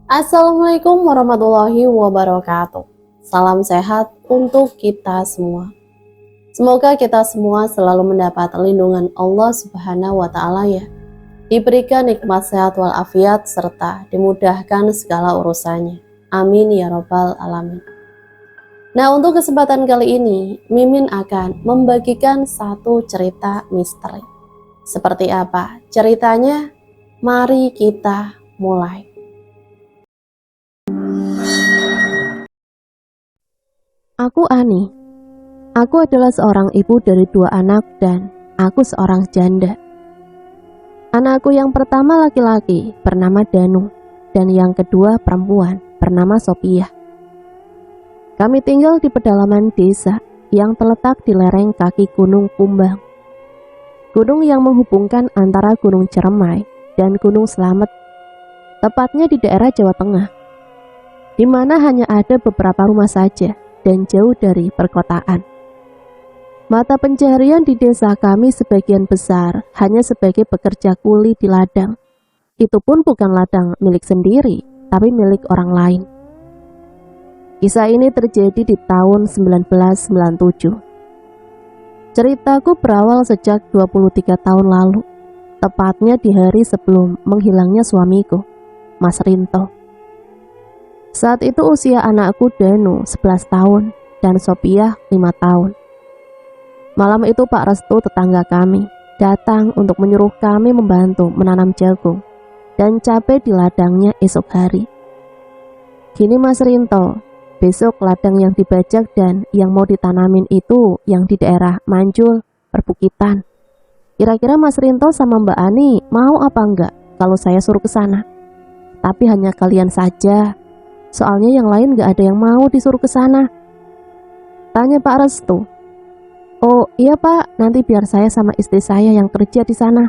Assalamualaikum warahmatullahi wabarakatuh. Salam sehat untuk kita semua. Semoga kita semua selalu mendapat lindungan Allah Subhanahu wa Ta'ala ya. Diberikan nikmat sehat walafiat serta dimudahkan segala urusannya. Amin ya Rabbal 'Alamin. Nah, untuk kesempatan kali ini, Mimin akan membagikan satu cerita misteri. Seperti apa ceritanya? Mari kita mulai. Aku Ani. Aku adalah seorang ibu dari 2 anak dan aku seorang janda. Anakku yang pertama laki-laki bernama Danu dan yang kedua perempuan bernama Sophia. Kami tinggal di pedalaman desa yang terletak di lereng kaki Gunung Kumbang. Gunung yang menghubungkan antara Gunung Ciremai dan Gunung Slamet, tepatnya di daerah Jawa Tengah, di mana hanya ada beberapa rumah saja dan jauh dari perkotaan. Mata pencaharian di desa kami sebagian besar hanya sebagai pekerja kuli di ladang. Itu pun bukan ladang milik sendiri, tapi milik orang lain. Kisah ini terjadi di tahun 1997. Ceritaku berawal sejak 23 tahun lalu, tepatnya di hari sebelum menghilangnya suamiku, Mas Rinto. Saat itu usia anakku Danu 11 tahun dan Sophia 5 tahun. Malam itu Pak Restu, tetangga kami, datang untuk menyuruh kami membantu menanam jagung dan cabai di ladangnya esok hari. Gini Mas Rinto, besok ladang yang dibajak dan yang mau ditanamin itu yang di daerah Manjul, perbukitan. Kira-kira Mas Rinto sama Mbak Ani mau apa enggak kalau saya suruh ke sana? Tapi hanya kalian saja. Soalnya yang lain gak ada yang mau disuruh ke sana. Tanya Pak Restu. Oh iya Pak, nanti biar saya sama istri saya yang kerja di sana.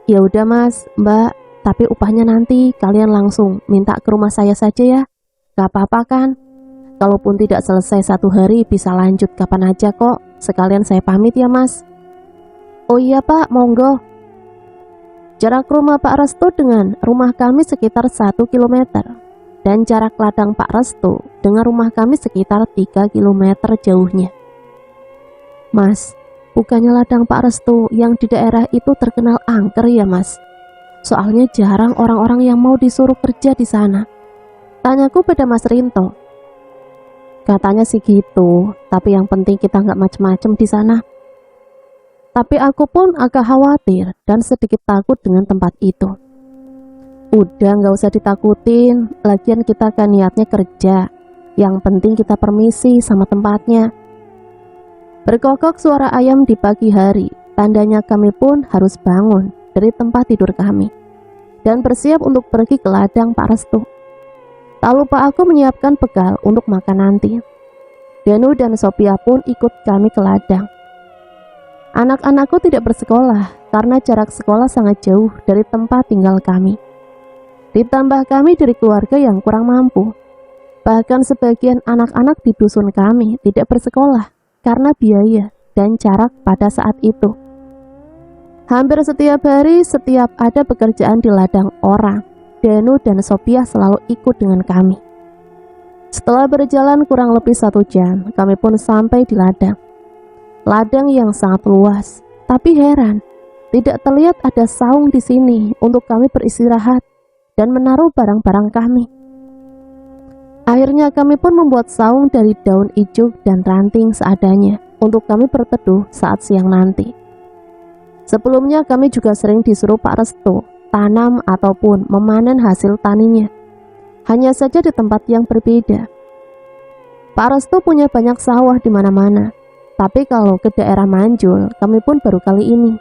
Ya udah Mas, Mbak, tapi upahnya nanti kalian langsung minta ke rumah saya saja ya. Gak apa-apa kan? Kalaupun tidak selesai 1 hari bisa lanjut kapan aja kok. Sekalian saya pamit ya Mas. Oh iya Pak, monggo. Jarak rumah Pak Restu dengan rumah kami sekitar 1 kilometer. Dan jarak ladang Pak Restu dengan rumah kami sekitar 3 kilometer jauhnya. Mas, bukannya ladang Pak Restu yang di daerah itu terkenal angker ya Mas? Soalnya jarang orang-orang yang mau disuruh kerja di sana. Tanyaku pada Mas Rinto. Katanya sih gitu, tapi yang penting kita nggak macem-macem di sana. Tapi aku pun agak khawatir dan sedikit takut dengan tempat itu. Udah nggak usah ditakutin, lagian kita kan niatnya kerja. Yang penting kita permisi sama tempatnya. Berkokok suara ayam di pagi hari, tandanya kami pun harus bangun dari tempat tidur kami dan bersiap untuk pergi ke ladang Pak Restu. Tak lupa aku menyiapkan bekal untuk makan nanti. Danu dan Sophia pun ikut kami ke ladang. Anak-anakku tidak bersekolah karena jarak sekolah sangat jauh dari tempat tinggal kami. Ditambah kami dari keluarga yang kurang mampu. Bahkan sebagian anak-anak di dusun kami tidak bersekolah karena biaya dan jarak pada saat itu. Hampir setiap hari, setiap ada pekerjaan di ladang orang, Danu dan Sophia selalu ikut dengan kami. Setelah berjalan kurang lebih 1 jam, kami pun sampai di ladang. Ladang yang sangat luas, tapi heran, tidak terlihat ada saung di sini untuk kami beristirahat dan menaruh barang-barang kami. Akhirnya kami pun membuat saung dari daun ijuk dan ranting seadanya untuk kami berteduh saat siang nanti. Sebelumnya kami juga sering disuruh Pak Restu tanam ataupun memanen hasil taninya. Hanya saja di tempat yang berbeda. Pak Restu punya banyak sawah di mana-mana, tapi kalau ke daerah Manjul kami pun baru kali ini.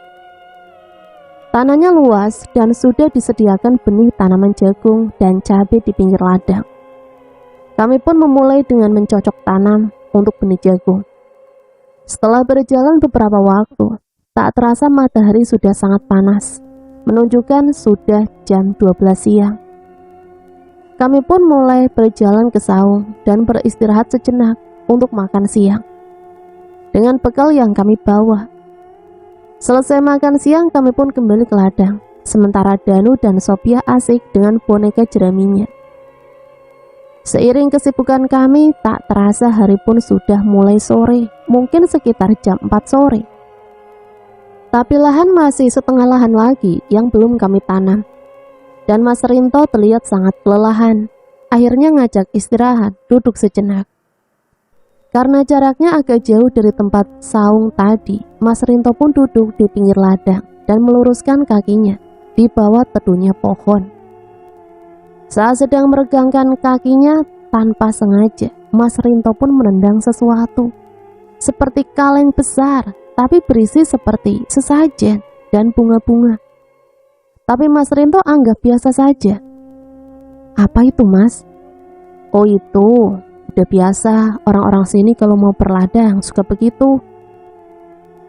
Tanahnya luas dan sudah disediakan benih tanaman jagung dan cabai di pinggir ladang. Kami pun memulai dengan mencocok tanam untuk benih jagung. Setelah berjalan beberapa waktu, tak terasa matahari sudah sangat panas, menunjukkan sudah jam 12 siang. Kami pun mulai berjalan ke saung dan beristirahat sejenak untuk makan siang dengan bekal yang kami bawa. Selesai makan siang, kami pun kembali ke ladang sementara Danu dan Sophia asik dengan boneka jeraminya. Seiring kesibukan kami, tak terasa hari pun sudah mulai sore, mungkin sekitar jam 4 sore. Tapi lahan masih setengah lahan lagi yang belum kami tanam. Dan Mas Rinto terlihat sangat kelelahan. Akhirnya ngajak istirahat, duduk sejenak. Karena jaraknya agak jauh dari tempat saung tadi, Mas Rinto pun duduk di pinggir ladang dan meluruskan kakinya di bawah teduhnya pohon. Saat sedang meregangkan kakinya, tanpa sengaja, Mas Rinto pun menendang sesuatu. Seperti kaleng besar, tapi berisi seperti sesajen dan bunga-bunga. Tapi Mas Rinto anggap biasa saja. Apa itu, Mas? Oh itu, udah biasa, orang-orang sini kalau mau berladang suka begitu.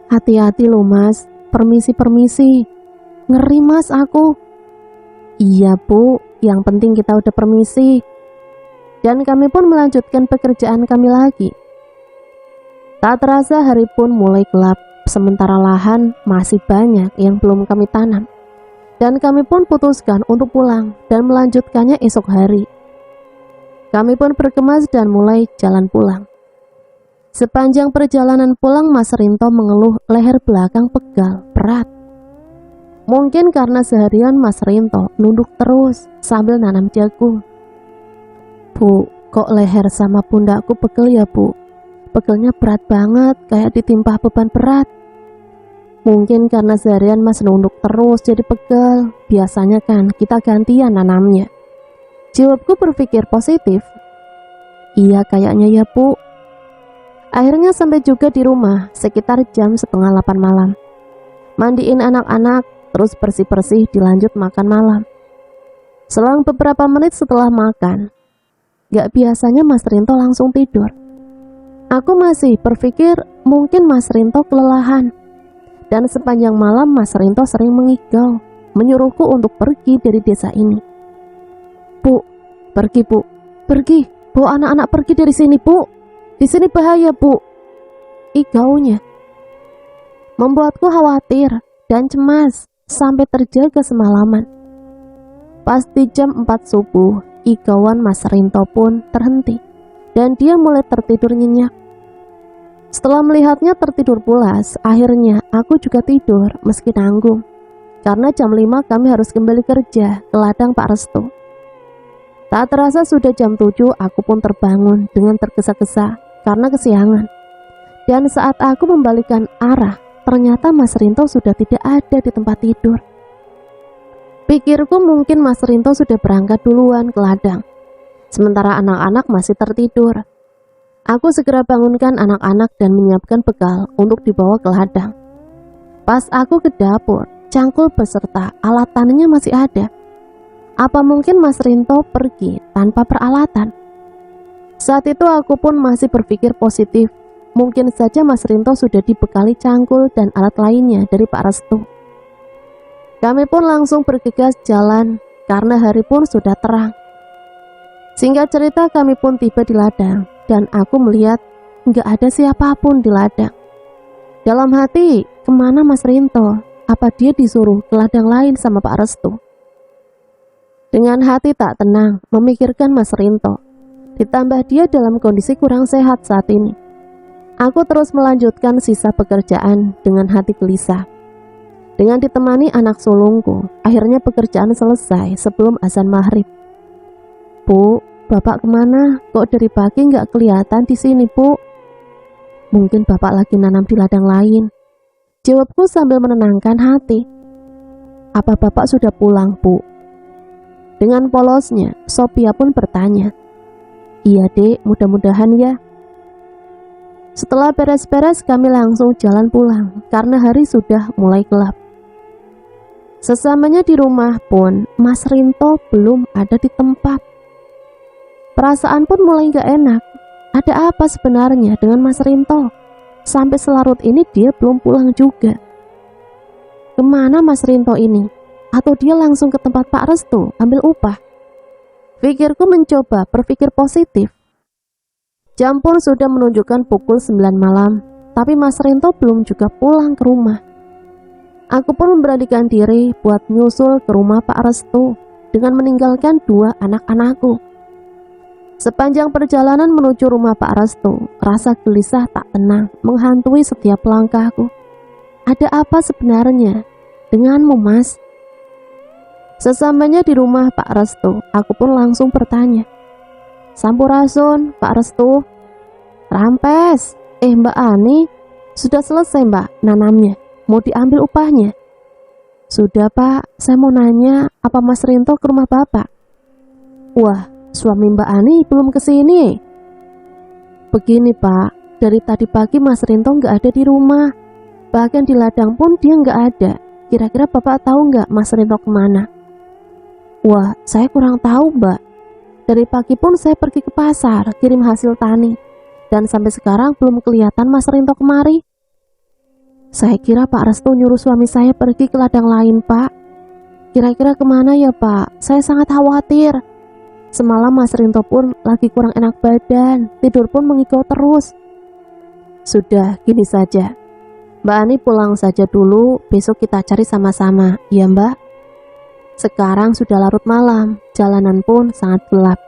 Hati-hati loh Mas, permisi-permisi. Ngeri Mas aku. Iya Bu, yang penting kita udah permisi. Dan kami pun melanjutkan pekerjaan kami lagi. Tak terasa hari pun mulai gelap, sementara lahan masih banyak yang belum kami tanam. Dan kami pun putuskan untuk pulang dan melanjutkannya esok hari. Kami pun berkemas dan mulai jalan pulang. Sepanjang perjalanan pulang, Mas Rinto mengeluh leher belakang pegal, berat. Mungkin karena seharian Mas Rinto nunduk terus sambil nanam jagung. Bu, kok leher sama pundakku pegel ya Bu? Pegelnya berat banget, kayak ditimpa beban berat. Mungkin karena seharian Mas nunduk terus jadi pegel. Biasanya kan kita gantian nanamnya. Jawabku berpikir positif. Iya kayaknya ya Bu. Akhirnya sampai juga di rumah sekitar jam setengah 8 malam. Mandiin anak-anak, terus bersih-bersih dilanjut makan malam. Selang beberapa menit setelah makan, gak biasanya Mas Rinto langsung tidur. Aku masih berpikir mungkin Mas Rinto kelelahan. Dan sepanjang malam Mas Rinto sering mengigau, menyuruhku untuk pergi dari desa ini. Bu, pergi Bu, pergi, bawa anak-anak pergi dari sini Bu. Di sini bahaya Bu. Igaunya membuatku khawatir dan cemas sampai terjaga semalaman. Pas di jam 4 subuh, igauan Mas Rinto pun terhenti dan dia mulai tertidur nyenyak. Setelah melihatnya tertidur pulas, akhirnya aku juga tidur meski nanggung. Karena jam 5 kami harus kembali kerja ke ladang Pak Restu. Tak terasa sudah jam 7 aku pun terbangun dengan tergesa-gesa karena kesiangan. Dan saat aku membalikkan arah, ternyata Mas Rinto sudah tidak ada di tempat tidur. Pikirku mungkin Mas Rinto sudah berangkat duluan ke ladang, sementara anak-anak masih tertidur. Aku segera bangunkan anak-anak dan menyiapkan bekal untuk dibawa ke ladang. Pas aku ke dapur, cangkul beserta alat tanamnya masih ada. Apa mungkin Mas Rinto pergi tanpa peralatan? Saat itu aku pun masih berpikir positif. Mungkin saja Mas Rinto sudah dibekali cangkul dan alat lainnya dari Pak Restu. Kami pun langsung bergegas jalan karena hari pun sudah terang. Singkat cerita kami pun tiba di ladang dan aku melihat nggak ada siapapun di ladang. Dalam hati, kemana Mas Rinto? Apa dia disuruh ke ladang lain sama Pak Restu? Dengan hati tak tenang memikirkan Mas Rinto, ditambah dia dalam kondisi kurang sehat saat ini. Aku terus melanjutkan sisa pekerjaan dengan hati gelisah. Dengan ditemani anak sulungku, akhirnya pekerjaan selesai sebelum azan maghrib. Bu, Bapak kemana? Kok dari pagi nggak kelihatan di sini, Bu? Mungkin Bapak lagi nanam di ladang lain. Jawabku sambil menenangkan hati. Apa Bapak sudah pulang, Bu? Dengan polosnya, Sophia pun bertanya. Iya, Dek, mudah-mudahan ya. Setelah beres-beres kami langsung jalan pulang karena hari sudah mulai gelap. Sesamanya di rumah pun Mas Rinto belum ada di tempat. Perasaan pun mulai gak enak. Ada apa sebenarnya dengan Mas Rinto? Sampai selarut ini dia belum pulang juga. Kemana Mas Rinto ini? Atau dia langsung ke tempat Pak Restu ambil upah? Pikirku mencoba berpikir positif. Jam pun sudah menunjukkan pukul 9 malam, tapi Mas Rinto belum juga pulang ke rumah. Aku pun memberanikan diri buat nyusul ke rumah Pak Restu dengan meninggalkan dua anak-anakku. Sepanjang perjalanan menuju rumah Pak Restu, rasa gelisah tak tenang menghantui setiap langkahku. Ada apa sebenarnya denganmu, Mas? Sesampainya di rumah Pak Restu, aku pun langsung bertanya. Sampurasun, Pak Restu. Rampes. Mbak Ani, sudah selesai Mbak nanamnya. Mau diambil upahnya? Sudah Pak, saya mau nanya, apa Mas Rinto ke rumah Bapak? Wah, suami Mbak Ani belum kesini. Begini Pak, dari tadi pagi Mas Rinto nggak ada di rumah. Bahkan di ladang pun dia nggak ada. Kira-kira Bapak tahu nggak Mas Rinto kemana? Wah, saya kurang tahu Mbak. Dari pagi pun saya pergi ke pasar, kirim hasil tani. Dan sampai sekarang belum kelihatan Mas Rinto kemari. Saya kira Pak Restu nyuruh suami saya pergi ke ladang lain, Pak. Kira-kira kemana ya, Pak? Saya sangat khawatir. Semalam Mas Rinto pun lagi kurang enak badan, tidur pun mengigau terus. Sudah, gini saja. Mbak Ani pulang saja dulu, besok kita cari sama-sama, ya Mbak? Sekarang sudah larut malam, jalanan pun sangat gelap.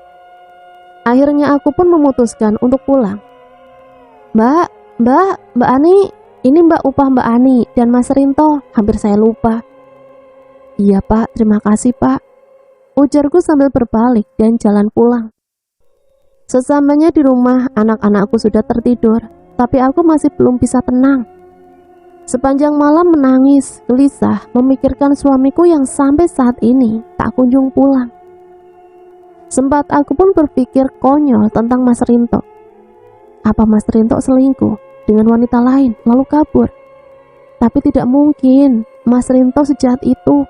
Akhirnya aku pun memutuskan untuk pulang. Mbak Ani, ini Mbak upah Mbak Ani dan Mas Rinto, hampir saya lupa. Iya Pak, terima kasih Pak. Ujarku sambil berbalik dan jalan pulang. Sesampainya di rumah, anak-anakku sudah tertidur, tapi aku masih belum bisa tenang. Sepanjang malam menangis, gelisah, memikirkan suamiku yang sampai saat ini tak kunjung pulang. Sempat aku pun berpikir konyol tentang Mas Rinto. Apa Mas Rinto selingkuh dengan wanita lain lalu kabur? Tapi tidak mungkin Mas Rinto sejahat itu.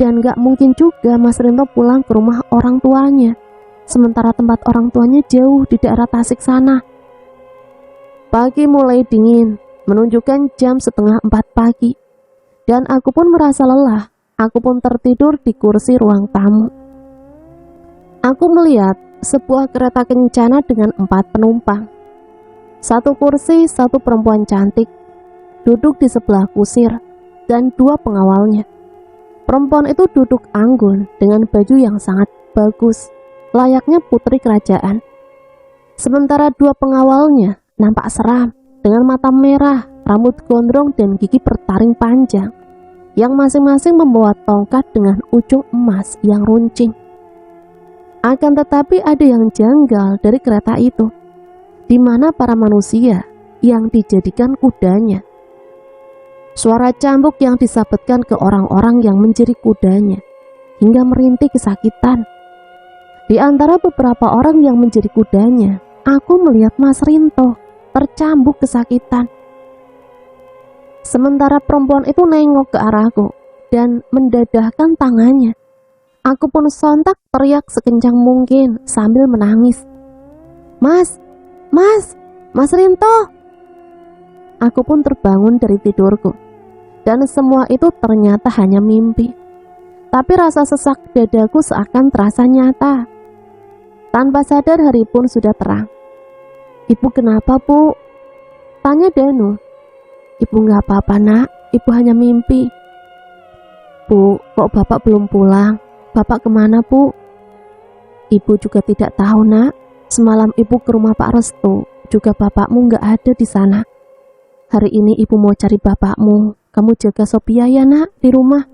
Dan gak mungkin juga Mas Rinto pulang ke rumah orang tuanya, sementara tempat orang tuanya jauh di daerah Tasik sana. Pagi mulai dingin, menunjukkan jam 3:30 pagi. Dan aku pun merasa lelah. Aku pun tertidur di kursi ruang tamu. Aku melihat sebuah kereta kencana dengan 4 penumpang. Satu kursi, satu perempuan cantik duduk di sebelah kusir dan 2 pengawalnya. Perempuan itu duduk anggun dengan baju yang sangat bagus, layaknya putri kerajaan. Sementara 2 pengawalnya nampak seram dengan mata merah, rambut gondrong dan gigi bertaring panjang, yang masing-masing membawa tongkat dengan ujung emas yang runcing. Akan tetapi ada yang janggal dari kereta itu, di mana para manusia yang dijadikan kudanya. Suara cambuk yang disabetkan ke orang-orang yang menjadi kudanya hingga merintih kesakitan. Di antara beberapa orang yang menjadi kudanya, aku melihat Mas Rinto tercambuk kesakitan. Sementara perempuan itu nengok ke arahku dan mendadahkan tangannya. Aku pun sontak teriak sekencang mungkin sambil menangis. Mas Rinto! Aku pun terbangun dari tidurku, dan semua itu ternyata hanya mimpi. Tapi rasa sesak dadaku seakan terasa nyata. Tanpa sadar hari pun sudah terang. Ibu kenapa, Bu? Tanya Danu. Ibu gak apa-apa nak, ibu hanya mimpi. Bu, kok bapak belum pulang? Bapak kemana, Bu? Ibu juga tidak tahu nak. Semalam ibu ke rumah Pak Restu, juga bapakmu gak ada di sana. Hari ini ibu mau cari bapakmu. Kamu jaga Sophia ya nak di rumah.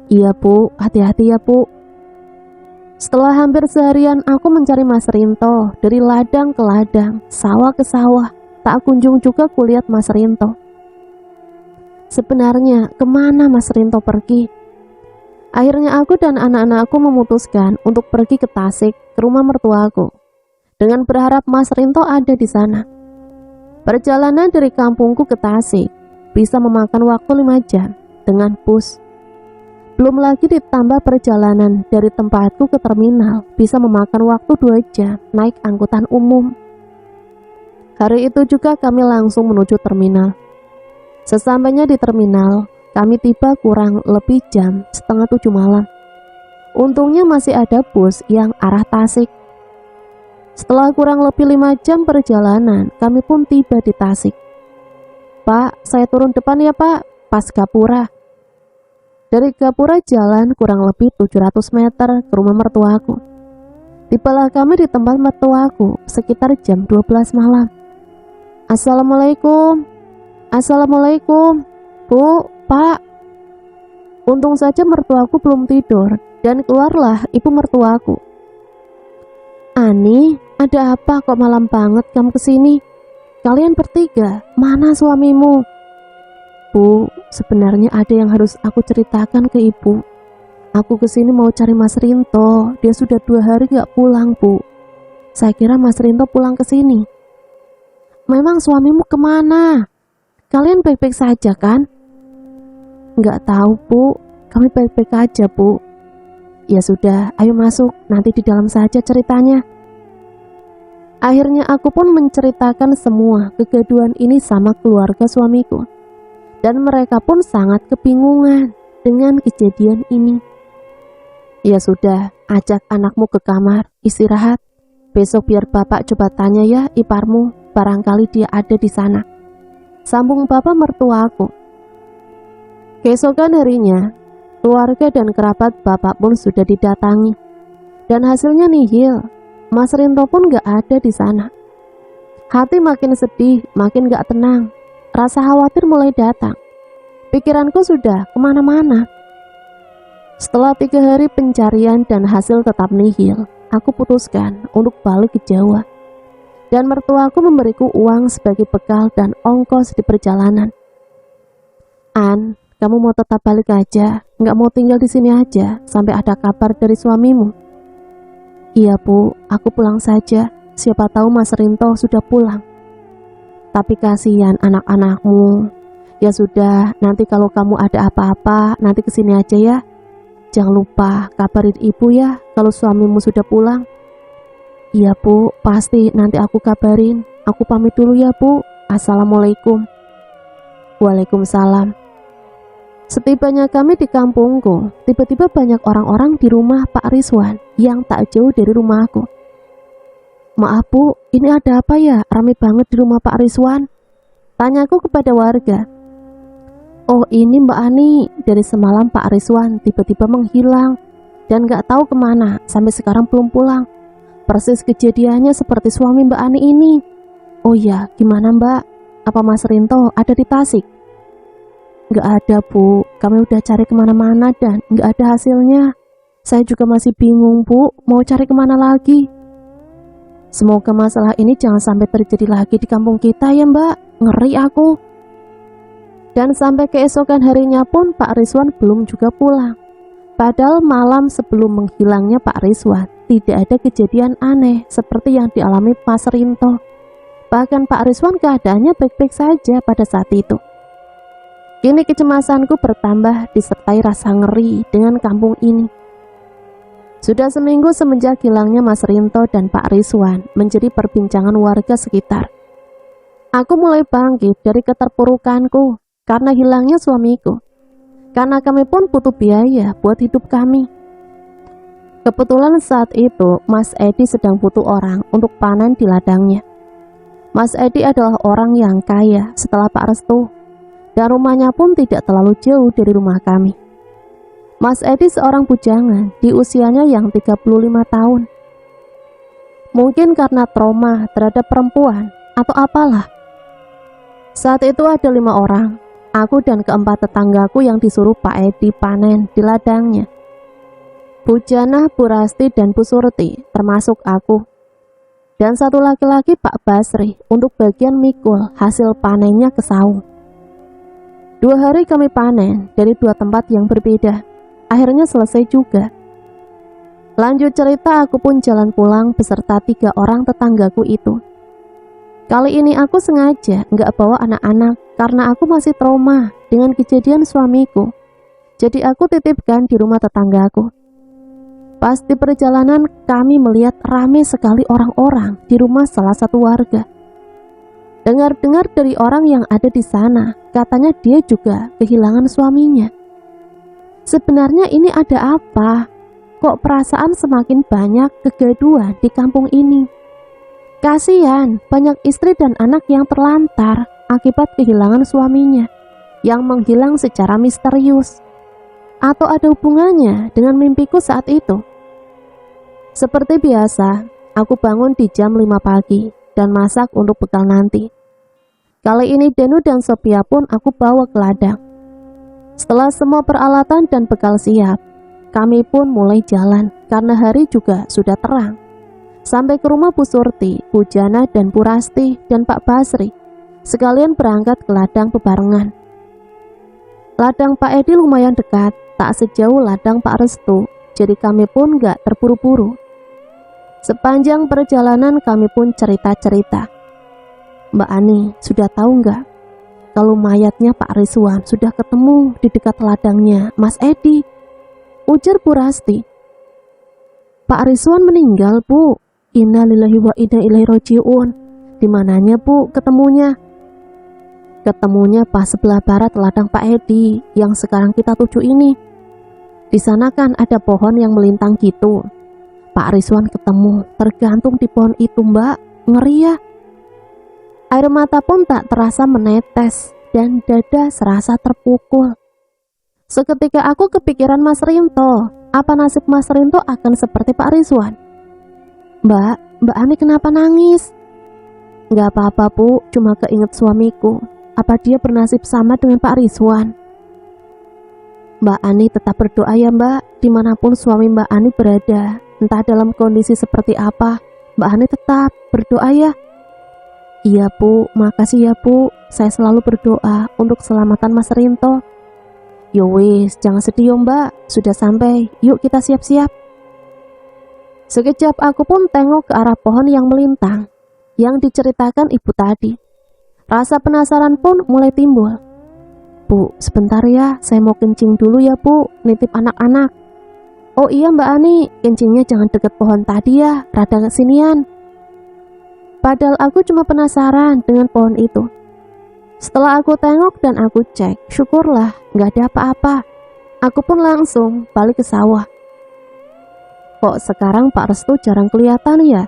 Iya Bu, hati-hati ya Bu. Setelah hampir seharian aku mencari Mas Rinto dari ladang ke ladang, sawah ke sawah, tak kunjung juga kulihat Mas Rinto. Sebenarnya kemana Mas Rinto pergi? Akhirnya aku dan anak-anakku memutuskan untuk pergi ke Tasik, ke rumah mertuaku, dengan berharap Mas Rinto ada di sana. Perjalanan dari kampungku ke Tasik bisa memakan waktu 5 jam dengan bus. Belum lagi ditambah perjalanan dari tempatku ke terminal bisa memakan waktu 2 jam naik angkutan umum. Hari itu juga kami langsung menuju terminal. Sesampainya di terminal, kami tiba kurang lebih jam 6:30 malam. Untungnya masih ada bus yang arah Tasik. Setelah kurang lebih 5 jam perjalanan, kami pun tiba di Tasik. Pak, saya turun depan ya Pak. pas gapura. Dari gapura jalan kurang lebih 700 meter ke rumah mertuaku. Tibalah kami di tempat mertuaku sekitar jam 12 malam. Assalamualaikum. Assalamualaikum. Bu, Pak. Untung saja mertuaku belum tidur dan keluarlah ibu mertuaku. Ani, ada apa kok malam banget kamu kesini? Kalian bertiga, mana suamimu? Bu, sebenarnya ada yang harus aku ceritakan ke ibu. Aku kesini mau cari Mas Rinto. Dia sudah 2 hari gak pulang, Bu. Saya kira Mas Rinto pulang ke sini. Memang suamimu kemana? Kalian baik-baik saja kan? Nggak tahu, Bu. Kami baik-baik aja, Bu. Ya sudah, ayo masuk. Nanti di dalam saja ceritanya. Akhirnya aku pun menceritakan semua kegaduhan ini sama keluarga suamiku. Dan mereka pun sangat kebingungan dengan kejadian ini. Ya sudah, ajak anakmu ke kamar, istirahat. Besok biar bapak coba tanya ya iparmu, barangkali dia ada di sana. Sambung bapak mertuaku. Keesokan harinya, keluarga dan kerabat bapak pun sudah didatangi. Dan hasilnya nihil, Mas Rinto pun gak ada di sana. Hati makin sedih, makin gak tenang. Rasa khawatir mulai datang. Pikiranku sudah kemana-mana. Setelah 3 hari pencarian dan hasil tetap nihil, aku putuskan untuk balik ke Jawa. Dan mertuaku memberiku uang sebagai bekal dan ongkos di perjalanan. An, kamu mau tetap balik aja, nggak mau tinggal di sini aja sampai ada kabar dari suamimu? Iya Bu, aku pulang saja. Siapa tahu Mas Rinto sudah pulang. Tapi kasihan anak-anakmu. Ya sudah, nanti kalau kamu ada apa-apa, nanti kesini aja ya. Jangan lupa kabarin ibu ya kalau suamimu sudah pulang. Iya Bu, pasti nanti aku kabarin. Aku pamit dulu ya Bu. Assalamualaikum. Waalaikumsalam. Setibanya kami di kampungku, tiba-tiba banyak orang-orang di rumah Pak Rizwan yang tak jauh dari rumahku. Maaf Bu, ini ada apa ya? Ramai banget di rumah Pak Rizwan. Tanyaku kepada warga. Oh ini Mbak Ani, dari semalam Pak Rizwan tiba-tiba menghilang dan gak tahu kemana, sampai sekarang belum pulang. Persis kejadiannya seperti suami Mbak Ani ini. Oh ya, gimana Mbak? Apa Mas Rinto ada di Tasik? Gak ada Bu, kami udah cari kemana-mana dan gak ada hasilnya. Saya juga masih bingung Bu, mau cari kemana lagi. Semoga masalah ini jangan sampai terjadi lagi di kampung kita ya Mbak, ngeri aku. Dan sampai keesokan harinya pun Pak Rizwan belum juga pulang. Padahal malam sebelum menghilangnya Pak Rizwan, tidak ada kejadian aneh seperti yang dialami Mas Rinto. Bahkan Pak Rizwan keadaannya baik-baik saja pada saat itu. Kini kecemasanku bertambah disertai rasa ngeri dengan kampung ini. Sudah seminggu semenjak hilangnya Mas Rinto dan Pak Rizwan menjadi perbincangan warga sekitar. Aku mulai bangkit dari keterpurukanku karena hilangnya suamiku. Karena kami pun butuh biaya buat hidup kami. Kebetulan saat itu Mas Edi sedang butuh orang untuk panen di ladangnya. Mas Edi adalah orang yang kaya setelah Pak Restu, dan rumahnya pun tidak terlalu jauh dari rumah kami. Mas Edi seorang bujangan di usianya yang 35 tahun. Mungkin karena trauma terhadap perempuan atau apalah. Saat itu ada 5 orang. Aku dan keempat tetanggaku yang disuruh Pak Edi panen di ladangnya. Bu Janah, Bu Rasti, dan Bu Surti, termasuk aku. Dan satu laki-laki Pak Basri untuk bagian mikul hasil panennya ke saung. 2 hari kami panen dari 2 tempat yang berbeda. Akhirnya selesai juga. Lanjut cerita, aku pun jalan pulang beserta 3 orang tetanggaku itu. Kali ini aku sengaja nggak bawa anak-anak karena aku masih trauma dengan kejadian suamiku. Jadi aku titipkan di rumah tetanggaku. Pas di perjalanan kami melihat ramai sekali orang-orang di rumah salah satu warga. Dengar-dengar dari orang yang ada di sana, katanya dia juga kehilangan suaminya. Sebenarnya ini ada apa? Kok perasaan semakin banyak kegaduhan di kampung ini? Kasihan, banyak istri dan anak yang terlantar akibat kehilangan suaminya. yang menghilang secara misterius. Atau ada hubungannya dengan mimpiku saat itu? Seperti biasa, aku bangun di jam 5 pagi dan masak untuk bekal nanti. Kali ini Danu dan Sophia pun aku bawa ke ladang. Setelah semua peralatan dan bekal siap, kami pun mulai jalan karena hari juga sudah terang. Sampai ke rumah Bu Surti, Bu Jana dan Bu Rasti dan Pak Basri, sekalian berangkat ke ladang bebarengan. Ladang Pak Edi lumayan dekat, tak sejauh ladang Pak Restu, jadi kami pun gak terburu-buru. Sepanjang perjalanan kami pun cerita-cerita. Mbak Ani, sudah tahu gak kalau mayatnya Pak Rizwan sudah ketemu di dekat ladangnya Mas Edi? Ujar Bu Rasti. Pak Rizwan meninggal, Bu. Innalillahi wa inna ilaihi raji'un. Di mananya, Bu, ketemunya? Ketemunya pas sebelah barat ladang Pak Edi yang sekarang kita tuju ini. Di sana kan ada pohon yang melintang gitu. Pak Rizwan ketemu tergantung di pohon itu, Mbak. Ngeri ya. Air mata pun tak terasa menetes dan dada serasa terpukul. Seketika aku kepikiran Mas Rinto. Apa nasib Mas Rinto akan seperti Pak Rizwan? Mbak Ani kenapa nangis? Gak apa-apa, Bu, cuma keinget suamiku. Apa dia bernasib sama dengan Pak Rizwan? Mbak Ani tetap berdoa ya, Mbak. Dimanapun suami Mbak Ani berada, entah dalam kondisi seperti apa, Mbak Ani tetap berdoa ya. Iya, Bu, makasih ya, Bu. Saya selalu berdoa untuk keselamatan Mas Rinto. Yo wis, jangan sedih yo, Mbak. Sudah sampai, yuk kita siap-siap. Sekejap aku pun tengok ke arah pohon yang melintang, yang diceritakan ibu tadi. Rasa penasaran pun mulai timbul. Bu, sebentar ya, saya mau kencing dulu ya, Bu, nitip anak-anak. Oh iya Mbak Ani, kencingnya jangan deket pohon tadi ya, rada kesinian. Padahal aku cuma penasaran dengan pohon itu. Setelah aku tengok dan aku cek, syukurlah gak ada apa-apa. Aku pun langsung balik ke sawah. Kok sekarang Pak Restu jarang kelihatan ya?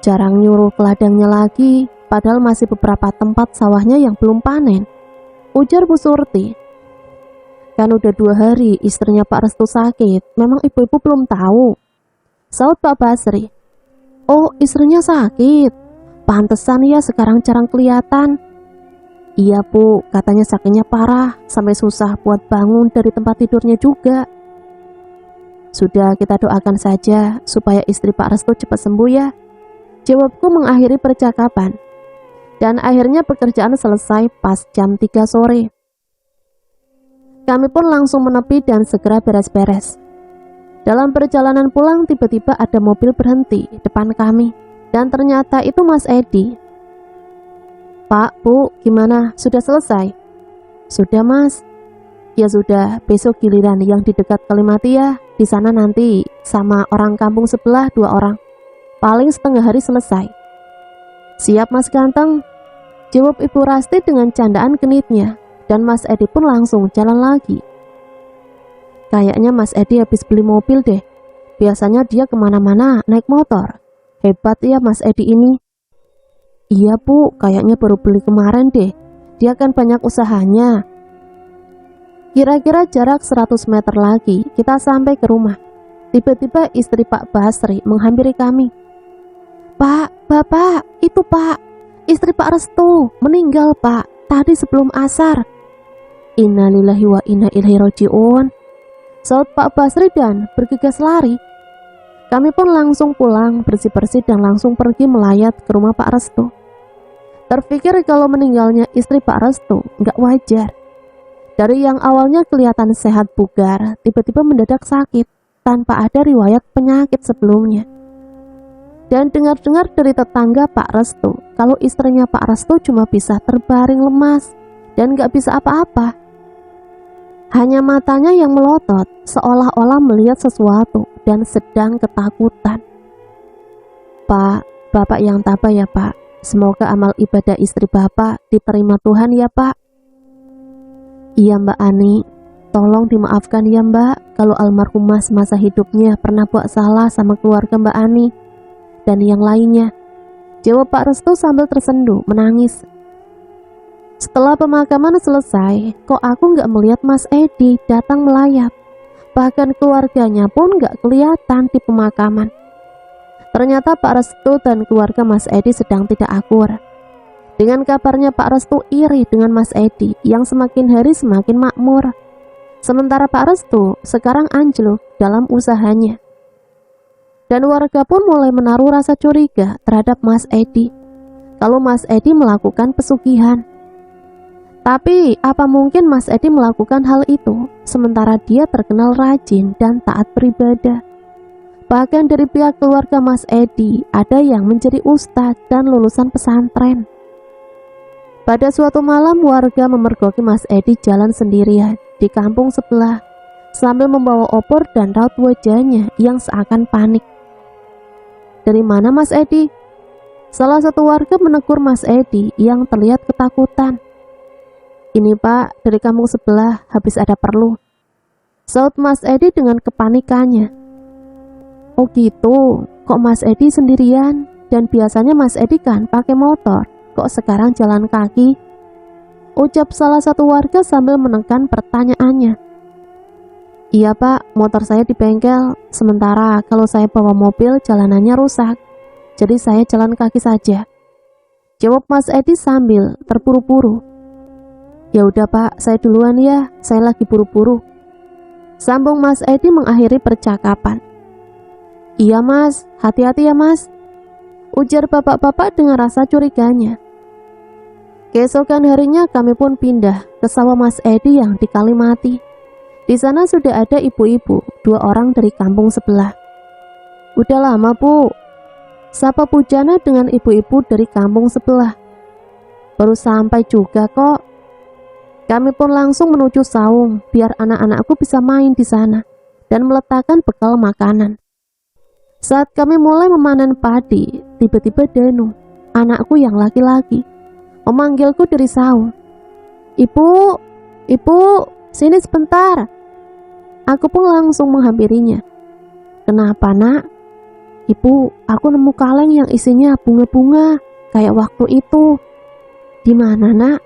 Jarang nyuruh ke ladangnya lagi, padahal masih beberapa tempat sawahnya yang belum panen. Ujar Bu Surti. Kan udah 2 hari istrinya Pak Restu sakit, memang ibu-ibu belum tahu. Saut Pak Basri. Oh, istrinya sakit. Pantesan ya sekarang jarang kelihatan. Iya, Bu, katanya sakitnya parah, sampai susah buat bangun dari tempat tidurnya juga. Sudah, kita doakan saja supaya istri Pak Restu cepat sembuh ya. Jawabku mengakhiri percakapan. Dan akhirnya pekerjaan selesai pas jam 3 sore. Kami pun langsung menepi dan segera beres-beres. Dalam perjalanan pulang tiba-tiba ada mobil berhenti depan kami. Dan ternyata itu Mas Edi. Pak, Bu, gimana? Sudah selesai? Sudah, Mas. Ya sudah, besok giliran yang di dekat Kalimati ya. Di sana nanti sama orang kampung sebelah 2 orang. Paling setengah hari selesai. Siap Mas Ganteng, jawab Ibu Rasti dengan candaan genitnya. Dan Mas Edi pun langsung jalan lagi. Kayaknya Mas Edi habis beli mobil deh. Biasanya dia kemana-mana naik motor. Hebat ya Mas Edi ini. Iya Bu, kayaknya baru beli kemarin deh. Dia kan banyak usahanya. Kira-kira jarak 100 meter lagi kita sampai ke rumah. Tiba-tiba istri Pak Basri menghampiri kami. Pak, Bapak, itu Pak, istri Pak Restu meninggal Pak, tadi sebelum asar. Innalillahi wa inna ilaihi raji'un. Saut Pak Basri dan bergegas lari. Kami pun langsung pulang, bersih-bersih dan langsung pergi melayat ke rumah Pak Restu. Terpikir kalau meninggalnya istri Pak Restu nggak wajar. Dari yang awalnya kelihatan sehat bugar, tiba-tiba mendadak sakit tanpa ada riwayat penyakit sebelumnya. Dan dengar-dengar dari tetangga Pak Restu kalau istrinya Pak Restu cuma bisa terbaring lemas dan gak bisa apa-apa. Hanya matanya yang melotot seolah-olah melihat sesuatu dan sedang ketakutan. Pak, Bapak yang tabah ya Pak. Semoga amal ibadah istri Bapak diterima Tuhan ya Pak. Iya Mbak Ani, tolong dimaafkan ya Mbak kalau almarhumah semasa hidupnya pernah buat salah sama keluarga Mbak Ani dan yang lainnya. Jawab Pak Restu sambil tersenduh menangis. Setelah pemakaman selesai, kok aku nggak melihat Mas Edi datang melayat. Bahkan keluarganya pun nggak kelihatan di pemakaman. Ternyata Pak Restu dan keluarga Mas Edi sedang tidak akur. Dengan kabarnya Pak Restu iri dengan Mas Edi yang semakin hari semakin makmur. Sementara Pak Restu sekarang anjlok dalam usahanya. Dan warga pun mulai menaruh rasa curiga terhadap Mas Edi. Kalau Mas Edi melakukan pesugihan. Tapi apa mungkin Mas Edi melakukan hal itu sementara dia terkenal rajin dan taat beribadah? Bahkan dari pihak keluarga Mas Edi ada yang menjadi ustadz dan lulusan pesantren. Pada suatu malam warga memergoki Mas Edi jalan sendirian di kampung sebelah sambil membawa opor dan raut wajahnya yang seakan panik. "Dari mana Mas Edi?" Salah satu warga menegur Mas Edi yang terlihat ketakutan. "Ini Pak, dari kampung sebelah, habis ada perlu," saut Mas Edi dengan kepanikannya. "Oh gitu, kok Mas Edi sendirian? Dan biasanya Mas Edi kan pakai motor, kok sekarang jalan kaki?" ucap salah satu warga sambil menekan pertanyaannya. "Iya Pak, motor saya di bengkel, sementara kalau saya bawa mobil jalanannya rusak, jadi saya jalan kaki saja," jawab Mas Edi sambil terburu-buru. "Ya udah Pak, saya duluan ya, saya lagi buru-buru," sambung Mas Edi mengakhiri percakapan. "Iya Mas, hati-hati ya Mas," ujar bapak-bapak dengan rasa curiganya. Keesokan harinya kami pun pindah ke sawah Mas Edi yang di Kalimati. Di sana sudah ada ibu-ibu, 2 orang dari kampung sebelah. "Udah lama Bu," sapa Pujana dengan ibu-ibu dari kampung sebelah. "Baru sampai juga kok." Kami pun langsung menuju saung biar anak-anakku bisa main di sana dan meletakkan bekal makanan. Saat kami mulai memanen padi, tiba-tiba Danu, anakku yang laki-laki, memanggilku dari saung. "Ibu, ibu, sini sebentar." Aku pun langsung menghampirinya. "Kenapa nak?" "Ibu, aku nemu kaleng yang isinya bunga-bunga kayak waktu itu." "Di mana nak?"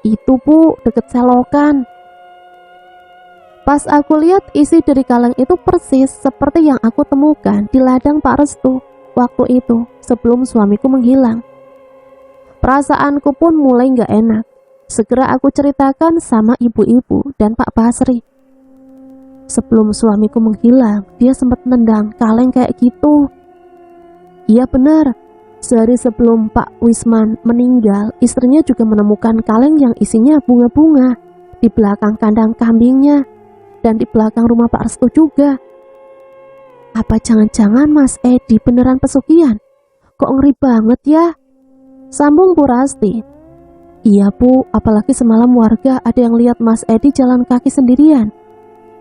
"Itu Bu, deket selokan." Pas aku lihat isi dari kaleng itu persis seperti yang aku temukan di ladang Pak Restu waktu itu sebelum suamiku menghilang. Perasaanku pun mulai gak enak. Segera aku ceritakan sama ibu-ibu dan Pak Basri. "Sebelum suamiku menghilang, dia sempat nendang kaleng kayak gitu." "Iya benar, sehari sebelum Pak Wisman meninggal, istrinya juga menemukan kaleng yang isinya bunga-bunga di belakang kandang kambingnya dan di belakang rumah Pak Restu juga." "Apa jangan-jangan Mas Edi beneran pesugihan? Kok ngeri banget ya?" sambung Bu Rasti. "Iya Bu, apalagi semalam warga ada yang lihat Mas Edi jalan kaki sendirian.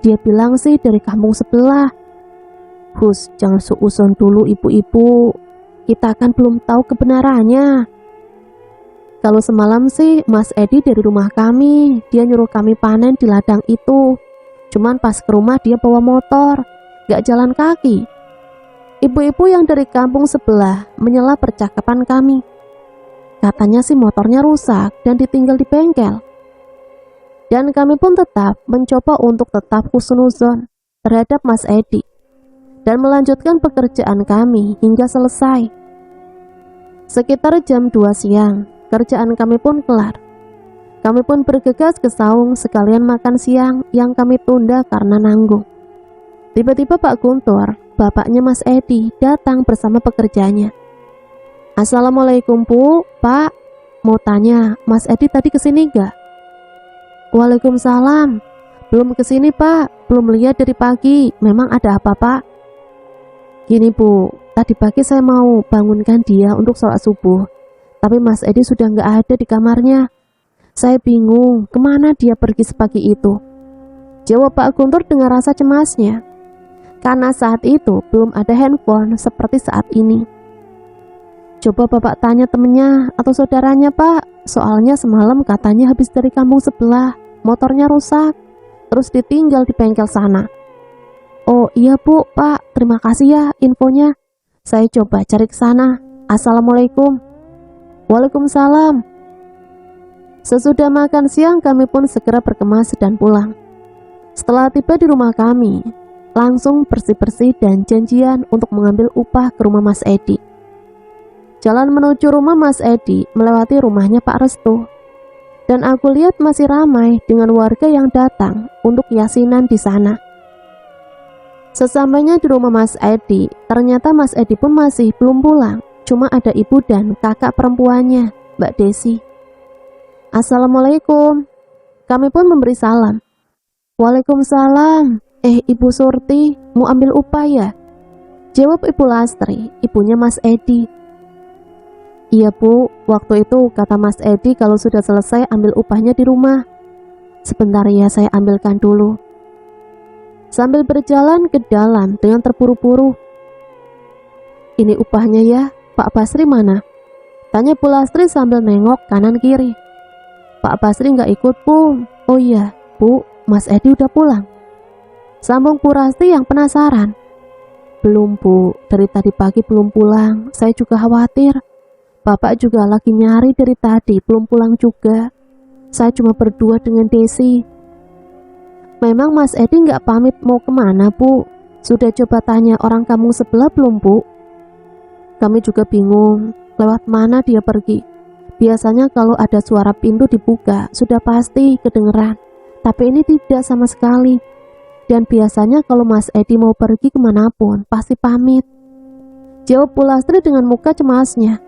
Dia bilang sih dari kampung sebelah." "Hus, jangan suuzon dulu ibu-ibu, kita kan belum tahu kebenarannya. Kalau semalam sih Mas Edi dari rumah kami, dia nyuruh kami panen di ladang itu. Cuman pas ke rumah dia bawa motor, gak jalan kaki." Ibu-ibu yang dari kampung sebelah menyela percakapan kami. Katanya sih motornya rusak dan ditinggal di bengkel. Dan kami pun tetap mencoba untuk tetap husnuzon terhadap Mas Edi dan melanjutkan pekerjaan kami hingga selesai. Sekitar jam 2 siang, kerjaan kami pun kelar. Kami pun bergegas ke saung sekalian makan siang yang kami tunda karena nanggung. Tiba-tiba Pak Guntur, bapaknya Mas Edi, datang bersama pekerjanya. "Assalamualaikum Bu, Pak, mau tanya, Mas Edi tadi kesini gak?" "Waalaikumsalam, belum kesini Pak, belum lihat dari pagi, memang ada apa Pak?" "Gini Bu, tadi pagi saya mau bangunkan dia untuk sholat subuh, tapi Mas Edi sudah gak ada di kamarnya. Saya bingung kemana dia pergi sepagi itu," jawab Pak Guntur dengan rasa cemasnya. Karena saat itu belum ada handphone seperti saat ini. "Coba Bapak tanya temennya atau saudaranya Pak, soalnya semalam katanya habis dari kampung sebelah, motornya rusak, terus ditinggal di bengkel sana." "Oh iya Bu, Pak, terima kasih ya infonya. Saya coba cari ke sana. Assalamualaikum." "Waalaikumsalam." Sesudah makan siang kami pun segera berkemas dan pulang. Setelah tiba di rumah kami, langsung bersih-bersih dan janjian untuk mengambil upah ke rumah Mas Edi. Jalan menuju rumah Mas Edi melewati rumahnya Pak Restu. Dan aku lihat masih ramai dengan warga yang datang untuk yasinan di sana. Sesampainya di rumah Mas Edi, ternyata Mas Edi pun masih belum pulang. Cuma ada ibu dan kakak perempuannya, Mbak Desi. Assalamualaikum. Kami pun memberi salam. Waalaikumsalam. Ibu Surti, mau ambil upah ya? Jawab Ibu Lastri, ibunya Mas Edi. Iya Bu, waktu itu kata Mas Edi kalau sudah selesai ambil upahnya di rumah. Sebentar ya, saya ambilkan dulu. Sambil berjalan ke dalam dengan terburu-buru. Ini upahnya ya, Pak Basri mana? Tanya Bu Lastri sambil nengok kanan kiri. Pak Basri nggak ikut Bu. Oh iya Bu, Mas Edi udah pulang. Sambung Bu Rasti yang penasaran. Belum Bu, dari tadi pagi belum pulang. Saya juga khawatir. Bapak juga lagi nyari dari tadi, belum pulang juga. Saya cuma berdua dengan Desi. Memang Mas Edi nggak pamit mau kemana Bu? Sudah coba tanya orang kampung sebelah belum Bu? Kami juga bingung, lewat mana dia pergi. Biasanya kalau ada suara pintu dibuka, sudah pasti kedengeran. Tapi ini tidak sama sekali. Dan biasanya kalau Mas Edi mau pergi kemanapun, pasti pamit. Jawab Bu Lastri dengan muka cemasnya.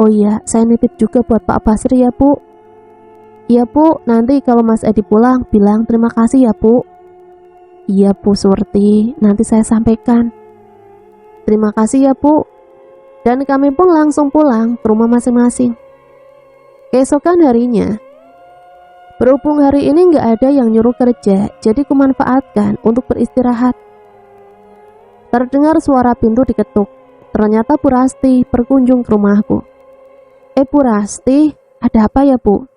Oh iya, saya nitip juga buat Pak Basri ya Bu. Iya Bu, nanti kalau Mas Edi pulang, bilang terima kasih ya Bu. Iya Bu Surti, nanti saya sampaikan. Terima kasih ya Bu. Dan kami pun langsung pulang ke rumah masing-masing. Keesokan harinya, berhubung hari ini nggak ada yang nyuruh kerja, jadi kumanfaatkan untuk beristirahat. Terdengar suara pintu diketuk. Ternyata Bu Rasti berkunjung ke rumahku. Bu Rasti, ada apa ya Bu?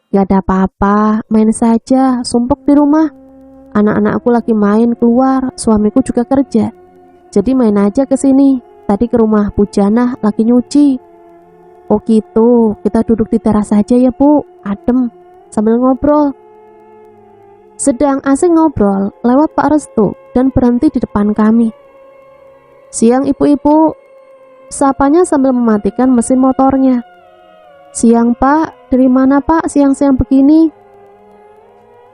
Gak ada apa-apa, main saja, sumpek di rumah. Anak-anakku lagi main keluar, suamiku juga kerja. Jadi main aja ke sini. Tadi ke rumah Bu Janah lagi nyuci. Oh gitu, kita duduk di teras saja ya Bu, adem, sambil ngobrol. Sedang asik ngobrol, lewat Pak Restu dan berhenti di depan kami. Siang ibu-ibu, sapanya sambil mematikan mesin motornya. Siang Pak, dari mana Pak siang-siang begini?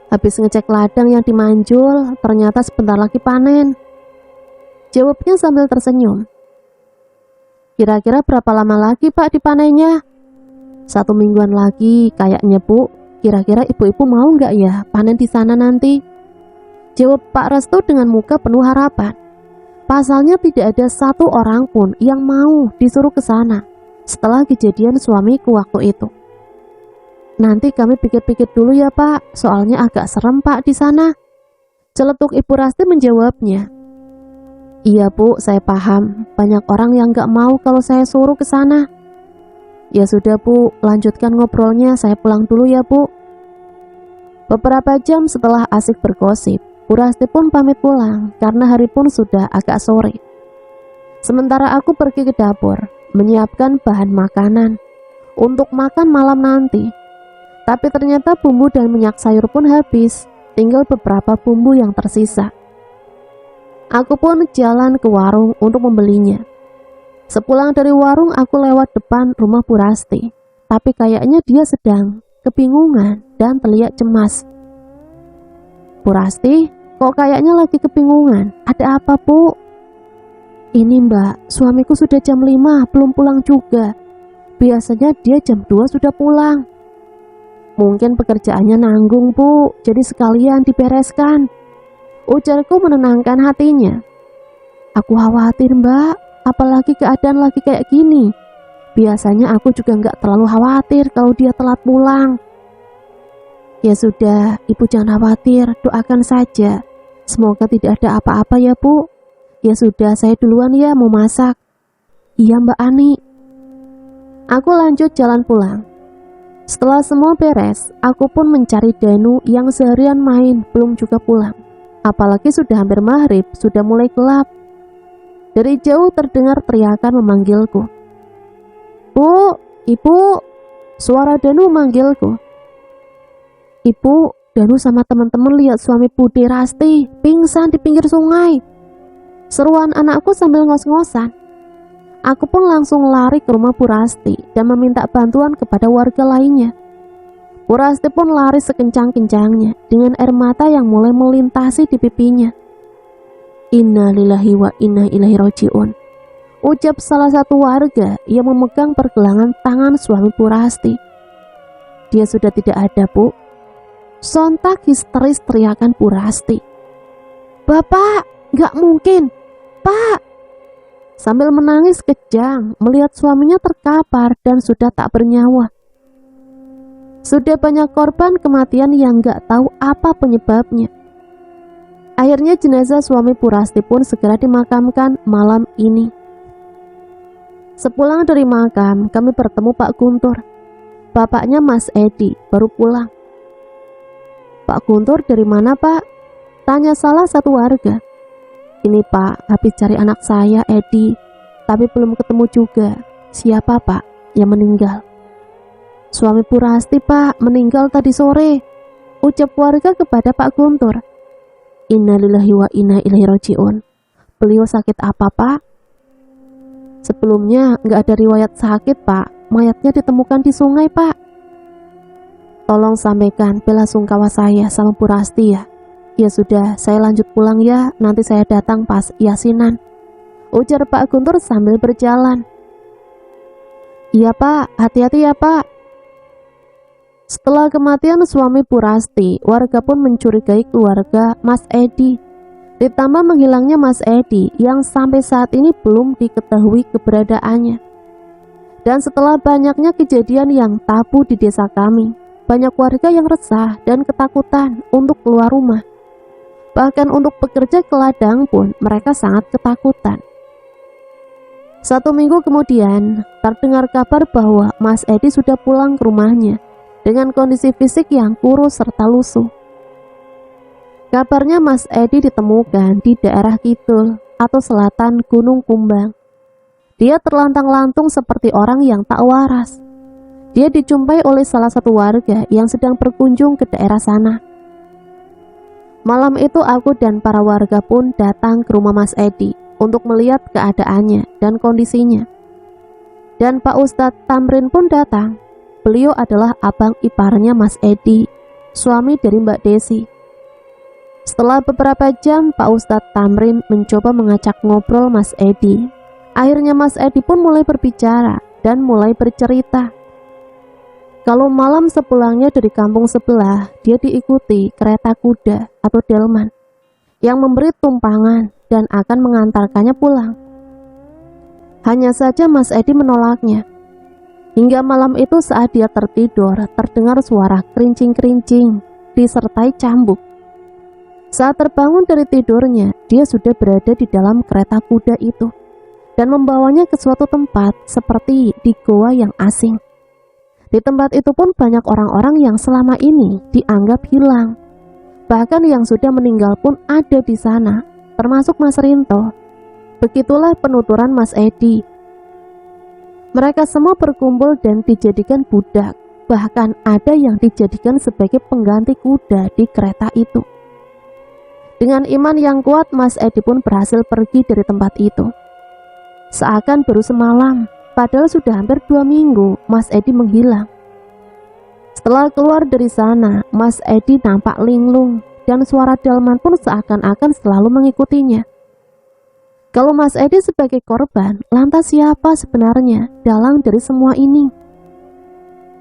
Habis ngecek ladang yang dimanjul, ternyata sebentar lagi panen. Jawabnya sambil tersenyum. Kira-kira berapa lama lagi Pak dipanennya? 1 mingguan lagi kayaknya Bu. Kira-kira ibu-ibu mau nggak ya panen di sana nanti? Jawab Pak Restu dengan muka penuh harapan. Pasalnya tidak ada satu orang pun yang mau disuruh ke sana setelah kejadian suamiku waktu itu. Nanti kami pikir-pikir dulu ya Pak, soalnya agak serem Pak di sana. Celetuk Ibu Rasti menjawabnya. Iya Bu, saya paham. Banyak orang yang gak mau kalau saya suruh ke sana. Ya sudah Bu, lanjutkan ngobrolnya, saya pulang dulu ya Bu. Beberapa jam setelah asik bergosip, Bu Rasti pun pamit pulang karena hari pun sudah agak sore. Sementara aku pergi ke dapur, menyiapkan bahan makanan untuk makan malam nanti. Tapi ternyata bumbu dan minyak sayur pun habis, tinggal beberapa bumbu yang tersisa. Aku pun jalan ke warung untuk membelinya. Sepulang dari warung aku lewat depan rumah Bu Rasti, tapi kayaknya dia sedang kebingungan dan terlihat cemas. Bu Rasti, kok kayaknya lagi kebingungan? Ada apa Bu? Ini Mbak, suamiku sudah jam 5 belum pulang juga. Biasanya dia jam 2 sudah pulang. Mungkin pekerjaannya nanggung Bu, jadi sekalian dibereskan. Ujarku menenangkan hatinya. Aku khawatir Mbak, apalagi keadaan lagi kayak gini. Biasanya aku juga nggak terlalu khawatir kalau dia telat pulang. Ya sudah, Ibu jangan khawatir, doakan saja. Semoga tidak ada apa-apa ya Bu. Ya sudah, saya duluan ya mau masak. Iya Mbak Ani. Aku lanjut jalan pulang. Setelah semua beres, aku pun mencari Danu yang seharian main belum juga pulang. Apalagi sudah hampir maghrib, sudah mulai gelap. Dari jauh terdengar teriakan memanggilku. Bu, Ibu. Suara Danu memanggilku. Ibu, Danu sama teman-teman lihat suami Bu Rasti pingsan di pinggir sungai. Seruan anakku sambil ngos-ngosan. Aku pun langsung lari ke rumah Bu Rasti dan meminta bantuan kepada warga lainnya. Bu Rasti pun lari sekencang-kencangnya dengan air mata yang mulai melintasi di pipinya. Inna lillahi wa inna ilaihi raji'un, ucap salah satu warga yang memegang pergelangan tangan suami Bu Rasti. Dia sudah tidak ada, Bu. Sontak histeris teriakan Bu Rasti. Bapak, gak mungkin, Pak. Sambil menangis kejang melihat suaminya terkapar dan sudah tak bernyawa. Sudah banyak korban kematian yang gak tahu apa penyebabnya. Akhirnya jenazah suami Bu Rasti pun segera dimakamkan malam ini. Sepulang dari makam, kami bertemu Pak Guntur. Bapaknya Mas Edi baru pulang. Pak Guntur dari mana, Pak? Tanya salah satu warga. Ini, Pak, habis cari anak saya, Edi, tapi belum ketemu juga. Siapa, Pak, yang meninggal? Suami Bu Rasti, Pak, meninggal tadi sore, ucap warga kepada Pak Guntur. Innalillahi wa inna ilaihi raji'un. Beliau sakit apa, Pak? Sebelumnya nggak ada riwayat sakit, Pak. Mayatnya ditemukan di sungai, Pak. Tolong sampaikan bela sungkawa saya sama Bu Rasti ya. Ya sudah, saya lanjut pulang ya. Nanti saya datang pas yasinan, ujar Pak Guntur sambil berjalan. Iya, Pak. Hati-hati ya, Pak. Setelah kematian suami Bu Rasti, warga pun mencurigai keluarga Mas Edi. Ditambah menghilangnya Mas Edi yang sampai saat ini belum diketahui keberadaannya. Dan setelah banyaknya kejadian yang tabu di desa kami, banyak warga yang resah dan ketakutan untuk keluar rumah. Bahkan untuk bekerja ke ladang pun mereka sangat ketakutan. 1 minggu kemudian, terdengar kabar bahwa Mas Edi sudah pulang ke rumahnya dengan kondisi fisik yang kurus serta lusuh. Kabarnya Mas Edi ditemukan di daerah kidul atau selatan Gunung Kumbang. Dia terlantang-lantung seperti orang yang tak waras. Dia dijumpai oleh salah satu warga yang sedang berkunjung ke daerah sana. Malam itu aku dan para warga pun datang ke rumah Mas Edi untuk melihat keadaannya dan kondisinya. Dan Pak Ustadz Tamrin pun datang. Beliau adalah abang iparnya Mas Edi, suami dari Mbak Desi. Setelah beberapa jam, Pak Ustadz Tamrin mencoba mengajak ngobrol Mas Edi. Akhirnya Mas Edi pun mulai berbicara dan mulai bercerita. Kalau malam sepulangnya dari kampung sebelah, dia diikuti kereta kuda atau delman yang memberi tumpangan dan akan mengantarkannya pulang. Hanya saja Mas Edi menolaknya. Hingga malam itu saat dia tertidur, terdengar suara kerincing-kerincing disertai cambuk. Saat terbangun dari tidurnya, dia sudah berada di dalam kereta kuda itu dan membawanya ke suatu tempat seperti di goa yang asing. Di tempat itu pun banyak orang-orang yang selama ini dianggap hilang. Bahkan yang sudah meninggal pun ada di sana, termasuk Mas Rinto. Begitulah penuturan Mas Edi. Mereka semua berkumpul dan dijadikan budak. Bahkan ada yang dijadikan sebagai pengganti kuda di kereta itu. Dengan iman yang kuat, Mas Edi pun berhasil pergi dari tempat itu. Seakan baru semalam, padahal sudah hampir 2 minggu Mas Edi menghilang. Setelah keluar dari sana, Mas Edi nampak linglung dan suara delman pun seakan-akan selalu mengikutinya. Kalau Mas Edi sebagai korban, lantas siapa sebenarnya dalang dari semua ini?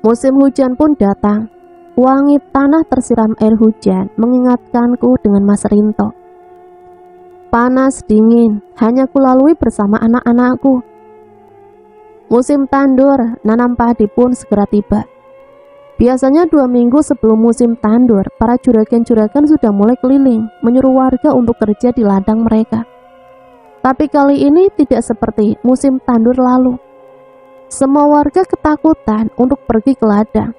Musim hujan pun datang. Wangi tanah tersiram air hujan mengingatkanku dengan Mas Rinto. Panas dingin hanya kulalui bersama anak-anakku. Musim tandur, nanam padi pun segera tiba. Biasanya 2 minggu sebelum musim tandur, para juragan-juragan sudah mulai keliling menyuruh warga untuk kerja di ladang mereka. Tapi kali ini tidak seperti musim tandur lalu. Semua warga ketakutan untuk pergi ke ladang.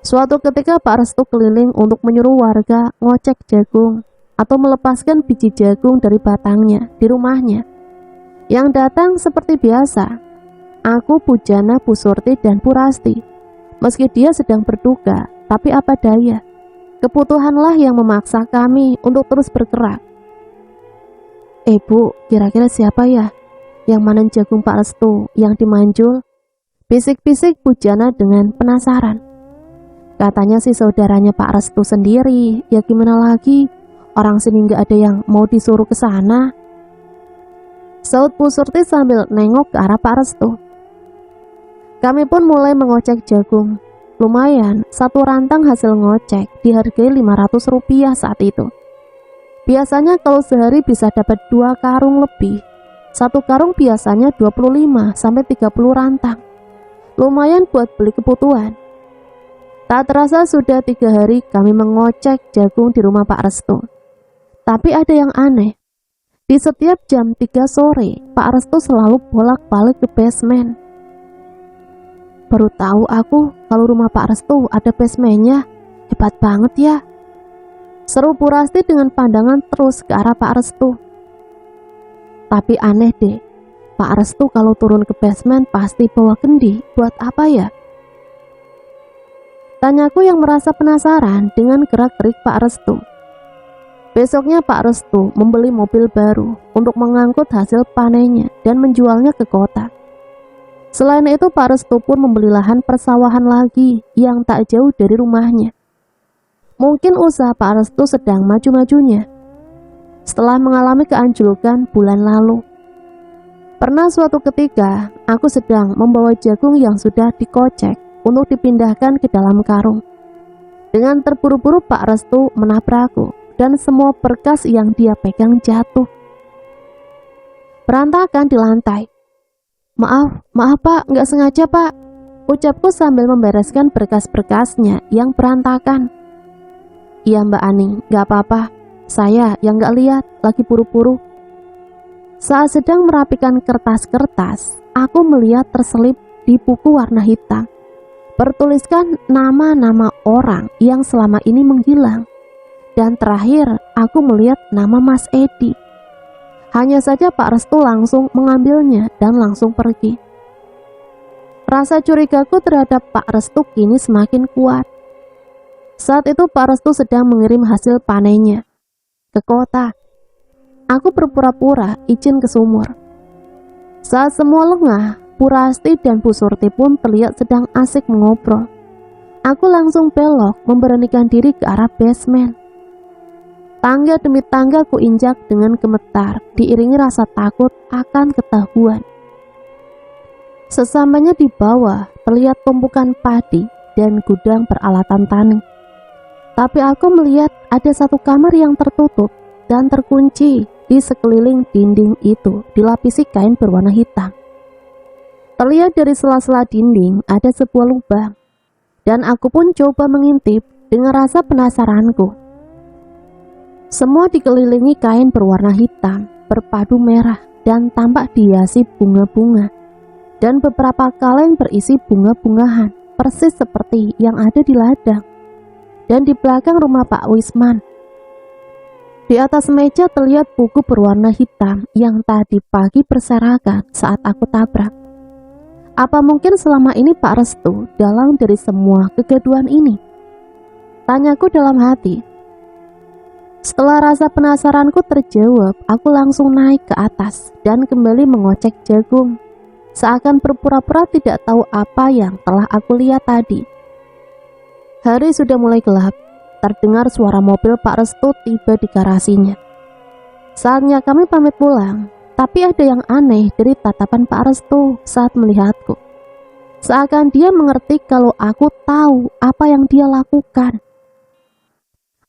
Suatu ketika Pak Restu keliling untuk menyuruh warga ngocek jagung atau melepaskan biji jagung dari batangnya di rumahnya. Yang datang seperti biasa, aku, Bu Jana, Bu Surti, dan Bu Rasti. Meski dia sedang berduka, tapi apa daya, kebutuhanlah yang memaksa kami untuk terus bergerak. Bu, kira-kira siapa ya yang manen jagung Pak Restu yang dimanjul? Bisik-bisik Bu Jana dengan penasaran. Katanya sih saudaranya Pak Restu sendiri, ya gimana lagi, orang sini nggak ada yang mau disuruh ke sana. Saud Bu Surti sambil nengok ke arah Pak Restu. Kami pun mulai mengocek jagung. Lumayan, satu rantang hasil ngocek dihargai Rp500 saat itu. Biasanya kalau sehari bisa dapat 2 karung lebih. Satu karung biasanya 25-30 rantang. Lumayan buat beli kebutuhan. Tak terasa sudah 3 hari kami mengocek jagung di rumah Pak Restu. Tapi ada yang aneh. Di setiap jam 3 sore, Pak Restu selalu bolak-balik ke basement. Baru tahu aku kalau rumah Pak Restu ada basementnya. Hebat banget ya. Seru Bu Rasti dengan pandangan terus ke arah Pak Restu. Tapi aneh deh, Pak Restu kalau turun ke basement pasti bawa kendi. Buat apa ya? Tanyaku yang merasa penasaran dengan gerak-gerik Pak Restu. Besoknya Pak Restu membeli mobil baru untuk mengangkut hasil panennya dan menjualnya ke kota. Selain itu Pak Restu pun membeli lahan persawahan lagi yang tak jauh dari rumahnya. Mungkin usaha Pak Restu sedang maju-majunya. Setelah mengalami keanjlokkan bulan lalu, pernah suatu ketika aku sedang membawa jagung yang sudah dikocek untuk dipindahkan ke dalam karung. Dengan terburu-buru Pak Restu menabrakku dan semua berkas yang dia pegang jatuh berantakan di lantai. Maaf Pak, nggak sengaja Pak, ucapku sambil membereskan berkas-berkasnya yang berantakan. Iya Mbak Ani, nggak apa-apa, saya yang nggak lihat, lagi buru-buru. Saat sedang merapikan kertas-kertas, aku melihat terselip di buku warna hitam, bertuliskan nama-nama orang yang selama ini menghilang. Dan terakhir, aku melihat nama Mas Edi. Hanya saja Pak Restu langsung mengambilnya dan langsung pergi. Rasa curigaku terhadap Pak Restu kini semakin kuat. Saat itu Pak Restu sedang mengirim hasil panennya ke kota. Aku berpura-pura izin ke sumur. Saat semua lengah, Bu Rasti dan Bu Surti pun terlihat sedang asik mengobrol. Aku langsung belok memberanikan diri ke arah basement. Tangga demi tangga ku injak dengan gemetar, diiringi rasa takut akan ketahuan. Sesamanya di bawah, terlihat tumpukan padi dan gudang peralatan tani. Tapi aku melihat ada satu kamar yang tertutup dan terkunci. Di sekeliling dinding itu dilapisi kain berwarna hitam. Terlihat dari sela-sela dinding ada sebuah lubang. Dan aku pun coba mengintip dengan rasa penasaranku. Semua dikelilingi kain berwarna hitam, berpadu merah, dan tampak dihiasi bunga-bunga. Dan beberapa kaleng berisi bunga-bungahan, persis seperti yang ada di ladang. Dan di belakang rumah Pak Wisman. Di atas meja terlihat buku berwarna hitam yang tadi pagi berserakan saat aku tabrak. Apa mungkin selama ini Pak Restu dalang dari semua kegaduhan ini? Tanyaku dalam hati. Setelah rasa penasaranku terjawab, aku langsung naik ke atas dan kembali mengocek jagung. Seakan berpura-pura tidak tahu apa yang telah aku lihat tadi. Hari sudah mulai gelap, terdengar suara mobil Pak Restu tiba di garasinya. Saatnya kami pamit pulang, tapi ada yang aneh dari tatapan Pak Restu saat melihatku. Seakan dia mengerti kalau aku tahu apa yang dia lakukan.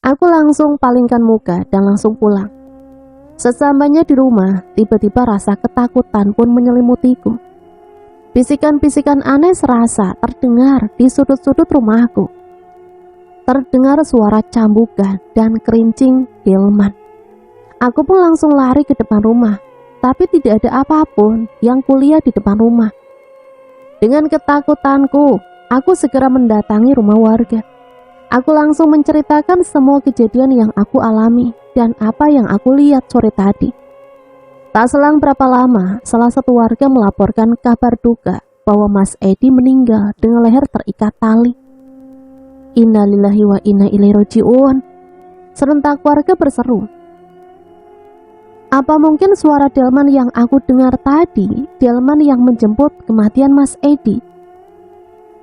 Aku langsung palingkan muka dan langsung pulang. Sesampainya di rumah, tiba-tiba rasa ketakutan pun menyelimutiku. Bisikan-bisikan aneh serasa terdengar di sudut-sudut rumahku. Terdengar suara cambukan dan kerincing delman. Aku pun langsung lari ke depan rumah, tapi tidak ada apapun yang kulihat di depan rumah. Dengan ketakutanku, aku segera mendatangi rumah warga. Aku langsung menceritakan semua kejadian yang aku alami dan apa yang aku lihat sore tadi. Tak selang berapa lama, salah satu warga melaporkan kabar duka bahwa Mas Edi meninggal dengan leher terikat tali. Innalillahi wa inna ilaihi raji'un. Serentak warga berseru. Apa mungkin suara delman yang aku dengar tadi, delman yang menjemput kematian Mas Edi?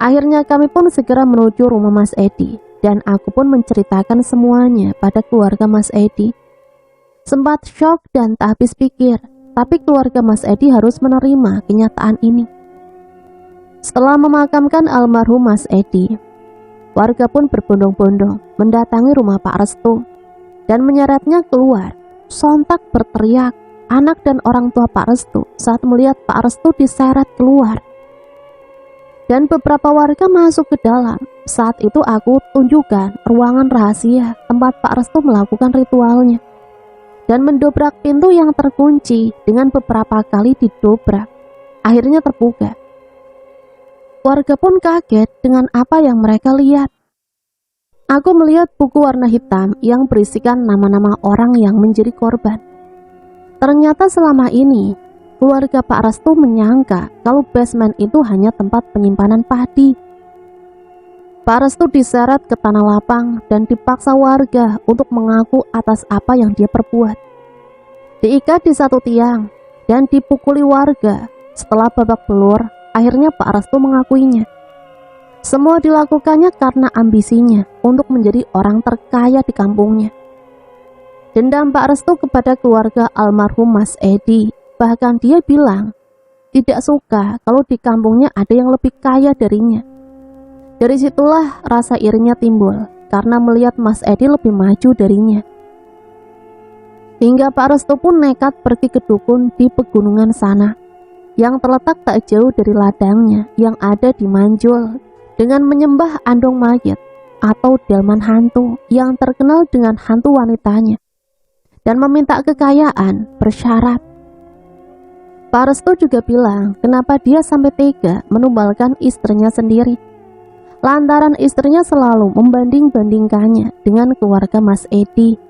Akhirnya kami pun segera menuju rumah Mas Edi, dan aku pun menceritakan semuanya pada keluarga Mas Edi. Sempat shock dan tak habis pikir, tapi keluarga Mas Edi harus menerima kenyataan ini. Setelah memakamkan almarhum Mas Edi, warga pun berbondong-bondong mendatangi rumah Pak Restu dan menyeretnya keluar. Sontak berteriak anak dan orang tua Pak Restu saat melihat Pak Restu diseret keluar. Dan beberapa warga masuk ke dalam. Saat itu aku tunjukkan ruangan rahasia tempat Pak Restu melakukan ritualnya. Dan mendobrak pintu yang terkunci dengan beberapa kali didobrak. Akhirnya terbuka. Warga pun kaget dengan apa yang mereka lihat. Aku melihat buku warna hitam yang berisikan nama-nama orang yang menjadi korban. Ternyata selama ini, keluarga Pak Restu menyangka kalau basement itu hanya tempat penyimpanan padi. Pak Restu diseret ke tanah lapang dan dipaksa warga untuk mengaku atas apa yang dia perbuat. Diikat di satu tiang dan dipukuli warga. Setelah babak belur, akhirnya Pak Restu mengakuinya. Semua dilakukannya karena ambisinya untuk menjadi orang terkaya di kampungnya. Dendam Pak Restu kepada keluarga almarhum Mas Edi, bahkan dia bilang tidak suka kalau di kampungnya ada yang lebih kaya darinya. Dari situlah rasa irinya timbul karena melihat Mas Edi lebih maju darinya. Hingga Pak Restu pun nekat pergi ke dukun di pegunungan sana yang terletak tak jauh dari ladangnya yang ada di Manjul, dengan menyembah andong mayat atau delman hantu yang terkenal dengan hantu wanitanya, dan meminta kekayaan bersyarat. Pak Restu juga bilang kenapa dia sampai tega menumbalkan istrinya sendiri, lantaran istrinya selalu membanding-bandingkannya dengan keluarga Mas Edi.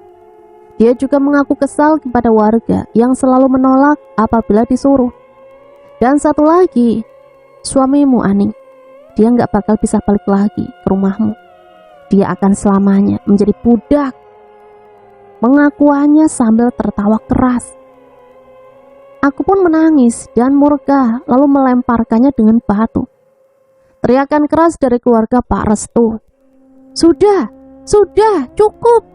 Dia juga mengaku kesal kepada warga yang selalu menolak apabila disuruh. Dan satu lagi, suamimu Aning, dia nggak bakal bisa balik lagi ke rumahmu. Dia akan selamanya menjadi budak. Mengakuannya sambil tertawa keras. Aku pun menangis dan murka lalu melemparkannya dengan batu. Teriakan keras dari keluarga Pak Restu. Sudah, cukup.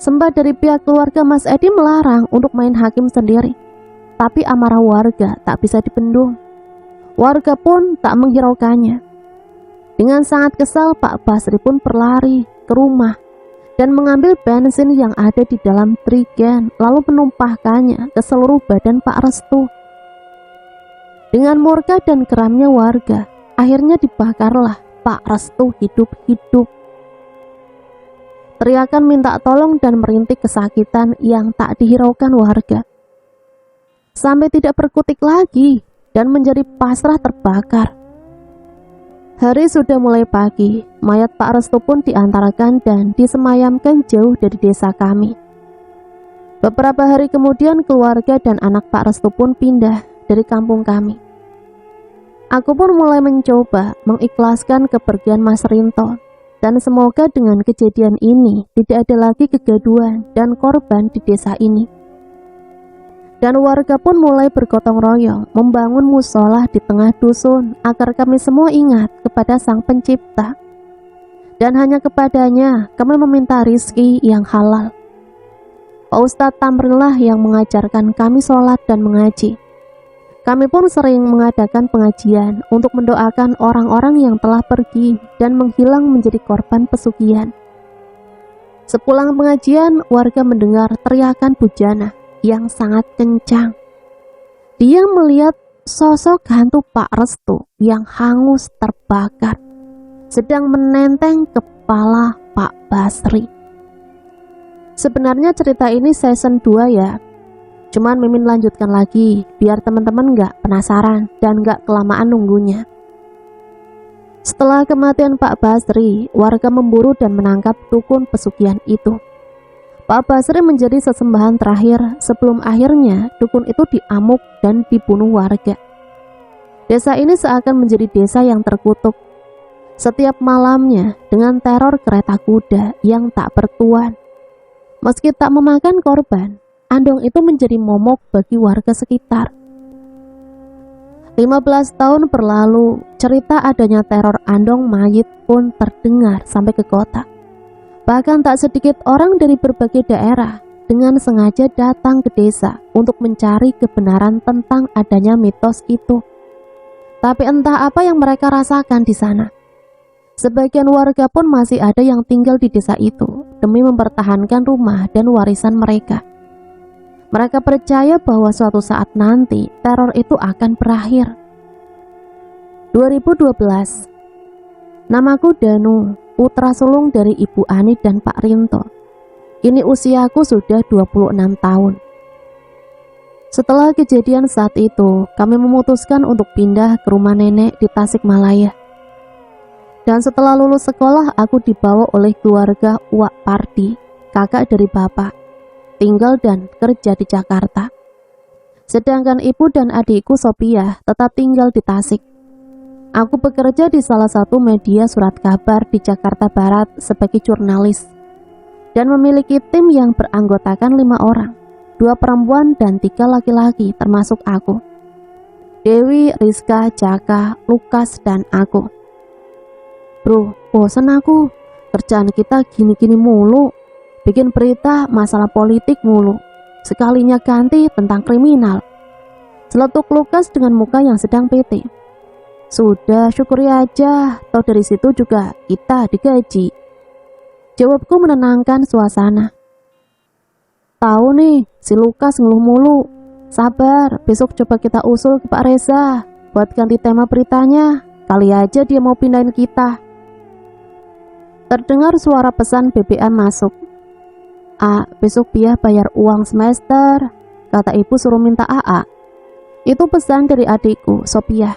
Sembah dari pihak keluarga Mas Edi melarang untuk main hakim sendiri. Tapi amarah warga tak bisa dibendung. Warga pun tak menghiraukannya. Dengan sangat kesal, Pak Basri pun berlari ke rumah dan mengambil bensin yang ada di dalam trigen, lalu menumpahkannya ke seluruh badan Pak Restu. Dengan murka dan geramnya warga, akhirnya dibakarlah Pak Restu hidup-hidup. Teriakan minta tolong dan merintih kesakitan yang tak dihiraukan warga, sampai tidak berkutik lagi dan menjadi pasrah terbakar. Hari sudah mulai pagi, mayat Pak Restu pun diantarkan dan disemayamkan jauh dari desa kami. Beberapa hari kemudian keluarga dan anak Pak Restu pun pindah dari kampung kami. Aku pun mulai mencoba mengikhlaskan kepergian Mas Rinto, dan semoga dengan kejadian ini tidak ada lagi kegaduhan dan korban di desa ini. Dan warga pun mulai bergotong royong membangun musola di tengah dusun agar kami semua ingat kepada Sang Pencipta. Dan hanya kepadanya kami meminta rizki yang halal. Pak Ustadz Tamrinlah yang mengajarkan kami sholat dan mengaji. Kami pun sering mengadakan pengajian untuk mendoakan orang-orang yang telah pergi dan menghilang menjadi korban pesugihan. Sepulang pengajian, warga mendengar teriakan bujana yang sangat kencang. Dia melihat sosok hantu Pak Restu yang hangus terbakar, sedang menenteng kepala Pak Basri. Sebenarnya cerita ini season 2 ya, cuman Mimin lanjutkan lagi biar teman-teman gak penasaran dan gak kelamaan nunggunya. Setelah kematian Pak Basri, warga memburu dan menangkap dukun pesugihan itu. Pak Basri menjadi sesembahan terakhir sebelum akhirnya dukun itu diamuk dan dibunuh warga. Desa ini seakan menjadi desa yang terkutuk. Setiap malamnya dengan teror kereta kuda yang tak bertuan. Meski tak memakan korban, andong itu menjadi momok bagi warga sekitar. 15 tahun berlalu, cerita adanya teror andong mayit pun terdengar sampai ke kota. Bahkan tak sedikit orang dari berbagai daerah dengan sengaja datang ke desa untuk mencari kebenaran tentang adanya mitos itu. Tapi entah apa yang mereka rasakan di sana. Sebagian warga pun masih ada yang tinggal di desa itu demi mempertahankan rumah dan warisan mereka. Mereka percaya bahwa suatu saat nanti teror itu akan berakhir. 2012. Namaku Danu, putra sulung dari Ibu Ani dan Pak Rinto. Kini usiaku sudah 26 tahun. Setelah kejadian saat itu, kami memutuskan untuk pindah ke rumah nenek di Tasikmalaya. Dan setelah lulus sekolah, aku dibawa oleh keluarga Wak Pardi, kakak dari bapak, tinggal dan kerja di Jakarta. Sedangkan ibu dan adikku Sophia tetap tinggal di Tasik. Aku bekerja di salah satu media surat kabar di Jakarta Barat sebagai jurnalis dan memiliki tim yang beranggotakan 5 orang, 2 perempuan dan 3 laki-laki termasuk aku. Dewi, Rizka, Jaka, Lukas, dan aku. Bro, bosan aku. Kerjaan kita gini-gini mulu. Bikin berita masalah politik mulu. Sekalinya ganti tentang kriminal. Celetuk Lukas dengan muka yang sedang bete. Sudah, syukuri aja. Toh dari situ juga kita digaji. Jawabku menenangkan suasana. Tahu nih, si Lukas ngeluh mulu. Sabar, besok coba kita usul ke Pak Reza buat ganti tema beritanya. Kali aja dia mau pindahin kita. Terdengar suara pesan BBM masuk. Besok Pia bayar uang semester. Kata ibu suruh minta AA. Itu pesan dari adikku, Sophia.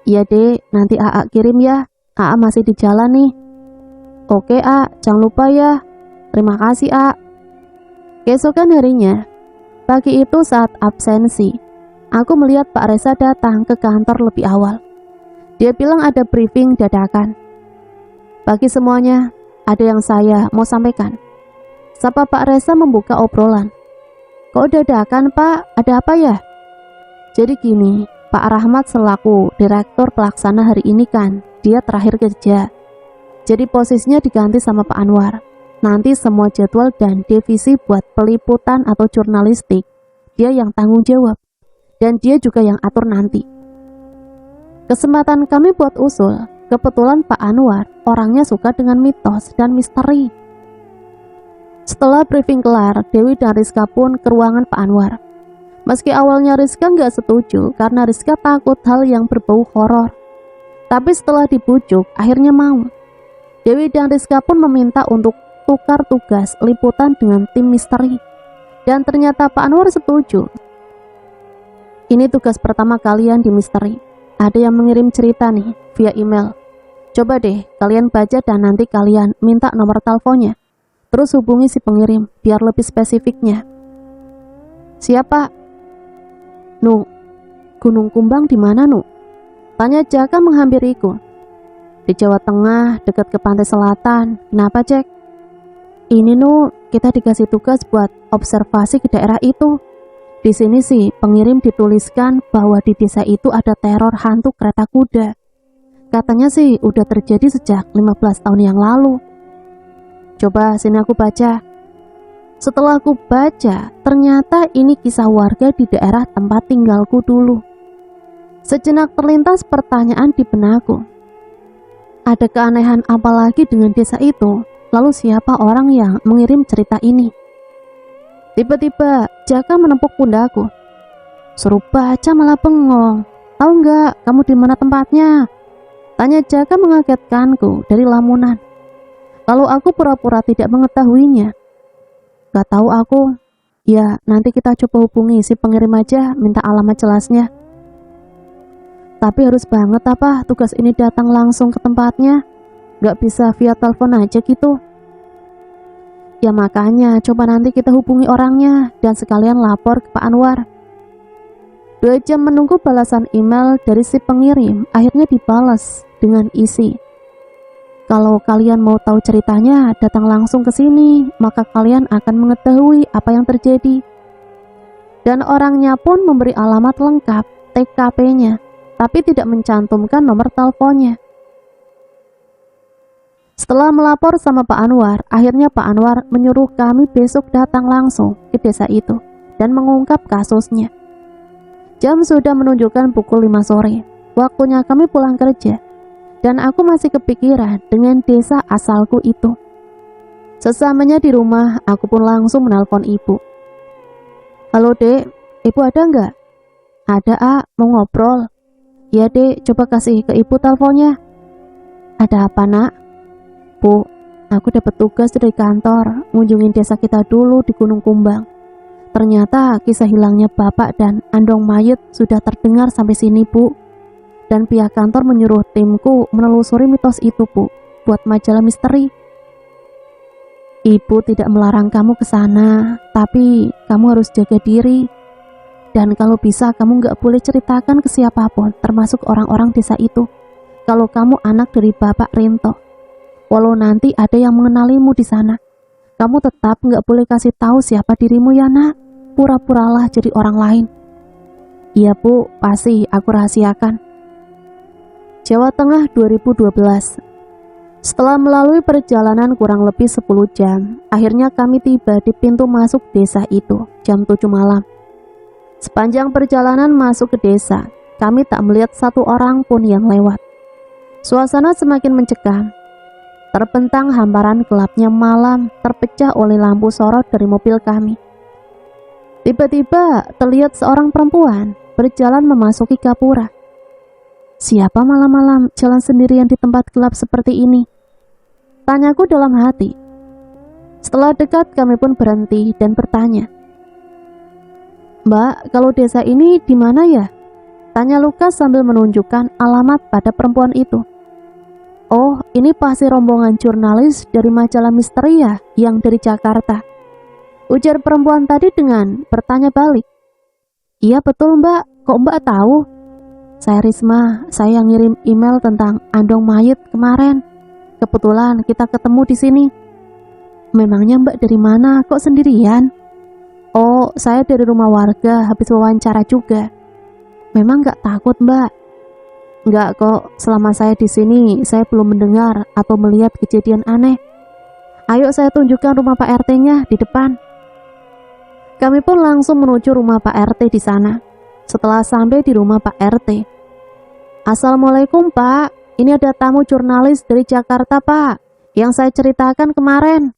Iya dek, nanti AA kirim ya. AA masih di jalan nih. Oke jangan lupa ya. Terima kasih Keesokan harinya, pagi itu saat absensi, aku melihat Pak Reza datang ke kantor lebih awal. Dia bilang ada briefing dadakan. Bagi semuanya, ada yang saya mau sampaikan. Sapa Pak Reza membuka obrolan. Kok dadakan Pak? Ada apa ya? Jadi gini, Pak Rahmat selaku direktur pelaksana hari ini kan, dia terakhir kerja. Jadi posisinya diganti sama Pak Anwar. Nanti semua jadwal dan divisi buat peliputan atau jurnalistik, dia yang tanggung jawab. Dan dia juga yang atur nanti. Kesempatan kami buat usul. Kebetulan Pak Anwar orangnya suka dengan mitos dan misteri. Setelah briefing kelar, Dewi dan Rizka pun ke ruangan Pak Anwar. Meski awalnya Rizka nggak setuju karena Rizka takut hal yang berbau horor. Tapi setelah dibujuk, akhirnya mau. Dewi dan Rizka pun meminta untuk tukar tugas liputan dengan tim misteri. Dan ternyata Pak Anwar setuju. Ini tugas pertama kalian di misteri. Ada yang mengirim cerita nih via email. Coba deh kalian baca dan nanti kalian minta nomor teleponnya. Terus hubungi si pengirim biar lebih spesifiknya. Siapa? Nu, Gunung Kumbang di mana Nu? Tanya Jaka menghampiriku. Di Jawa Tengah, dekat ke pantai selatan. Kenapa Cek? Ini Nu, kita dikasih tugas buat observasi ke daerah itu. Di sini sih pengirim dituliskan bahwa di desa itu ada teror hantu kereta kuda. Katanya sih udah terjadi sejak 15 tahun yang lalu. Coba sini aku baca. Setelah aku baca, ternyata ini kisah warga di daerah tempat tinggalku dulu. Sejenak terlintas pertanyaan di benakku. Ada keanehan apa lagi dengan desa itu? Lalu siapa orang yang mengirim cerita ini? Tiba-tiba Jaka menepuk pundakku. Suruh baca malah bengong. Tahu nggak kamu di mana tempatnya? Tanya Jaka mengagetkanku dari lamunan. Lalu aku pura-pura tidak mengetahuinya. Gak tahu aku. Ya nanti kita coba hubungi si pengirim aja, minta alamat jelasnya. Tapi harus banget apa tugas ini datang langsung ke tempatnya? Gak bisa via telepon aja gitu? Ya makanya coba nanti kita hubungi orangnya dan sekalian lapor ke Pak Anwar. 2 jam menunggu balasan email dari si pengirim, akhirnya dibalas dengan isi, "Kalau kalian mau tahu ceritanya, datang langsung ke sini, maka kalian akan mengetahui apa yang terjadi." Dan orangnya pun memberi alamat lengkap, TKP-nya, tapi tidak mencantumkan nomor teleponnya. Setelah melapor sama Pak Anwar, akhirnya Pak Anwar menyuruh kami besok datang langsung ke desa itu dan mengungkap kasusnya. Jam sudah menunjukkan pukul 5 sore, waktunya kami pulang kerja, dan aku masih kepikiran dengan desa asalku itu. Sesamanya di rumah, aku pun langsung menelpon ibu. "Halo dek, ibu ada nggak?" "Ada mau ngobrol." "Ya dek, coba kasih ke ibu teleponnya." "Ada apa nak?" "Bu, aku dapat tugas dari kantor, ngunjungin desa kita dulu di Gunung Kumbang. Ternyata kisah hilangnya bapak dan andong mayat sudah terdengar sampai sini bu. Dan pihak kantor menyuruh timku menelusuri mitos itu bu, buat majalah misteri." "Ibu tidak melarang kamu ke sana, tapi kamu harus jaga diri. Dan kalau bisa kamu nggak boleh ceritakan ke siapapun, termasuk orang-orang desa itu, kalau kamu anak dari Bapak Rinto. Walau nanti ada yang mengenalimu di sana, kamu tetap nggak boleh kasih tahu siapa dirimu ya nak. Pura-puralah jadi orang lain." "Iya bu, pasti aku rahasiakan." Jawa Tengah 2012. Setelah melalui perjalanan kurang lebih 10 jam, akhirnya kami tiba di pintu masuk desa itu, jam 7 malam. Sepanjang perjalanan masuk ke desa, kami tak melihat satu orang pun yang lewat. Suasana semakin mencekam. Terbentang hamparan gelapnya malam, terpecah oleh lampu sorot dari mobil kami. Tiba-tiba terlihat seorang perempuan berjalan memasuki gapura. Siapa malam-malam jalan sendirian di tempat gelap seperti ini? Tanyaku dalam hati. Setelah dekat kami pun berhenti dan bertanya. "Mbak, kalau desa ini di mana ya?" Tanya Lukas sambil menunjukkan alamat pada perempuan itu. "Oh, ini pasti rombongan jurnalis dari majalah misteri ya, yang dari Jakarta?" Ujar perempuan tadi dengan bertanya balik. "Iya betul mbak, kok mbak tahu?" "Saya Risma, saya yang ngirim email tentang andong mayat kemarin. Kebetulan kita ketemu di sini." "Memangnya mbak dari mana, kok sendirian?" "Oh, saya dari rumah warga, habis wawancara juga." "Memang nggak takut mbak?" "Nggak kok, selama saya di sini, saya belum mendengar atau melihat kejadian aneh. Ayo saya tunjukkan rumah Pak RT-nya di depan." Kami pun langsung menuju rumah Pak RT di sana. Setelah sampai di rumah Pak RT, "Assalamualaikum Pak, ini ada tamu jurnalis dari Jakarta Pak, yang saya ceritakan kemarin."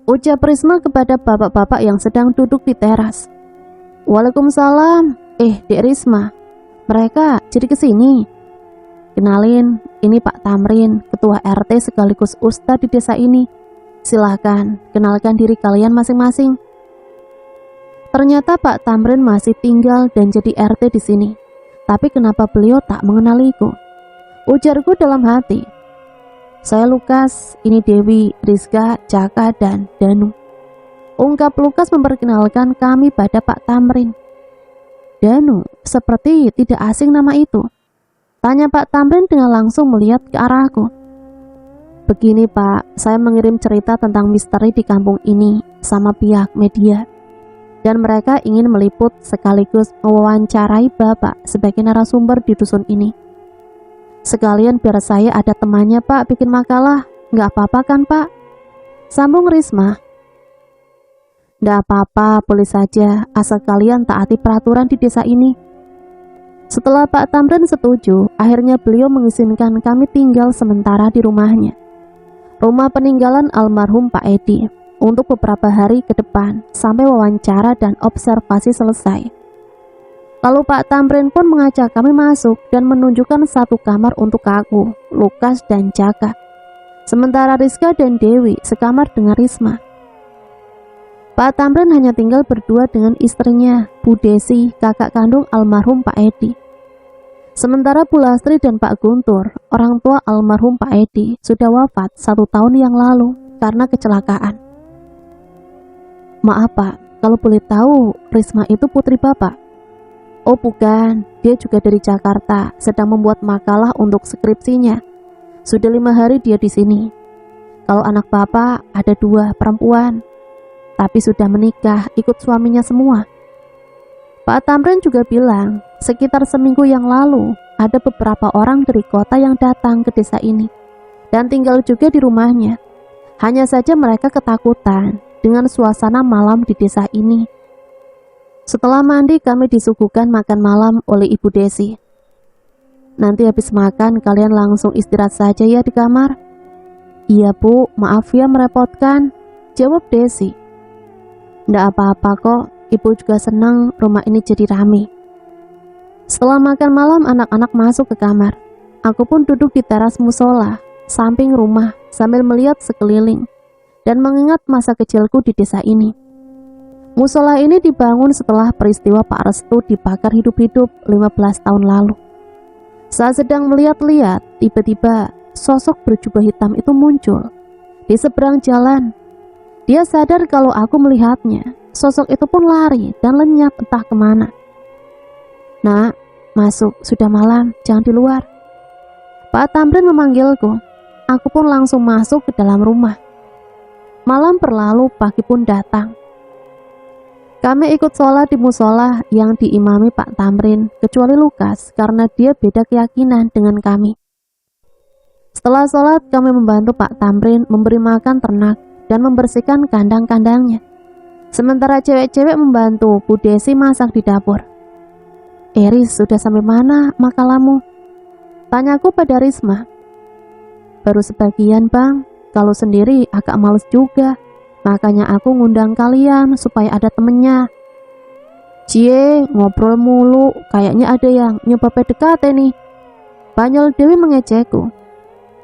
Ucap Risma kepada bapak-bapak yang sedang duduk di teras. "Waalaikumsalam. Dek Risma, mereka jadi kesini?" "Kenalin, ini Pak Tamrin, ketua RT sekaligus ustadz di desa ini. Silahkan, kenalkan diri kalian masing-masing." Ternyata Pak Tamrin masih tinggal dan jadi RT di sini. Tapi kenapa beliau tak mengenaliku? Ujarku dalam hati. "Saya Lukas, ini Dewi, Rizka, Jaka, dan Danu." Ungkap Lukas memperkenalkan kami pada Pak Tamrin. "Danu, seperti tidak asing nama itu." Tanya Pak Tamrin dengan langsung melihat ke arahku. "Begini Pak, saya mengirim cerita tentang misteri di kampung ini sama pihak media. Dan mereka ingin meliput sekaligus mewawancarai Bapak sebagai narasumber di dusun ini. Sekalian biar saya ada temannya Pak bikin makalah, nggak apa-apa kan Pak?" Sambung Risma. "Nggak apa-apa, boleh saja, asal kalian taati peraturan di desa ini." Setelah Pak Tamrin setuju, akhirnya beliau mengizinkan kami tinggal sementara di rumahnya, rumah peninggalan almarhum Pak Edi, untuk beberapa hari ke depan sampai wawancara dan observasi selesai. Lalu Pak Tamrin pun mengajak kami masuk dan menunjukkan satu kamar untuk aku, Lukas, dan Jaka. Sementara Rizka dan Dewi sekamar dengan Risma. Pak Tamrin hanya tinggal berdua dengan istrinya, Bu Desi, kakak kandung almarhum Pak Edi. Sementara Bu Lastri dan Pak Guntur, orang tua almarhum Pak Edi, sudah wafat 1 tahun yang lalu karena kecelakaan. "Maaf Pak, kalau boleh tahu, Risma itu putri Bapak?" Oh bukan, dia juga dari Jakarta, sedang membuat makalah untuk skripsinya. Sudah 5 hari dia di sini. Kalau anak bapak ada 2 perempuan, tapi sudah menikah, ikut suaminya semua. Pak Tamrin juga bilang, sekitar seminggu yang lalu, ada beberapa orang dari kota yang datang ke desa ini, dan tinggal juga di rumahnya. Hanya saja mereka ketakutan dengan suasana malam di desa ini. Setelah mandi, kami disuguhkan makan malam oleh Ibu Desi. Nanti habis makan, kalian langsung istirahat saja ya di kamar. Iya Bu, maaf ya merepotkan, jawab Desi. Nggak apa-apa kok, Ibu juga senang rumah ini jadi rame. Setelah makan malam, anak-anak masuk ke kamar. Aku pun duduk di teras musola, samping rumah, sambil melihat sekeliling, dan mengingat masa kecilku di desa ini. Musola ini dibangun setelah peristiwa Pak Restu dibakar hidup-hidup 15 tahun lalu. Saat sedang melihat-lihat, tiba-tiba sosok berjubah hitam itu muncul di seberang jalan. Dia sadar kalau aku melihatnya. Sosok itu pun lari dan lenyap entah kemana. Nak, masuk, sudah malam, jangan di luar. Pak Tamrin memanggilku. Aku pun langsung masuk ke dalam rumah. Malam berlalu, pagi pun datang. Kami ikut sholat di musola yang diimami Pak Tamrin, kecuali Lukas karena dia beda keyakinan dengan kami. Setelah sholat, kami membantu Pak Tamrin memberi makan ternak dan membersihkan kandang-kandangnya. Sementara cewek-cewek membantu Bu Desi masak di dapur. Eris, sudah sampai mana makalahmu? Tanyaku pada Risma. Baru sebagian bang, kalau sendiri agak males juga. Makanya aku ngundang kalian supaya ada temennya. Cie, ngobrol mulu, kayaknya ada yang nyoba PDKT nih. Banyol Dewi mengejekku.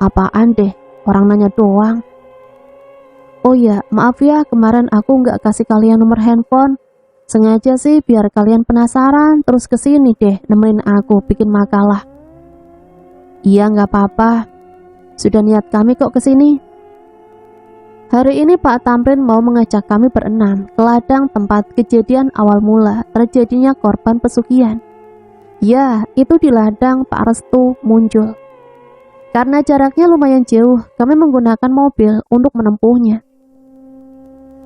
Apaan deh, orang nanya doang. Oh ya, maaf ya, kemarin aku nggak kasih kalian nomor handphone. Sengaja sih biar kalian penasaran, terus kesini deh nemenin aku bikin makalah. Iya nggak apa-apa, sudah niat kami kok kesini. Hari ini Pak Tamrin mau mengajak kami berenam ke ladang tempat kejadian awal mula terjadinya korban pesugihan. Ya, itu di ladang Pak Restu muncul. Karena jaraknya lumayan jauh, kami menggunakan mobil untuk menempuhnya.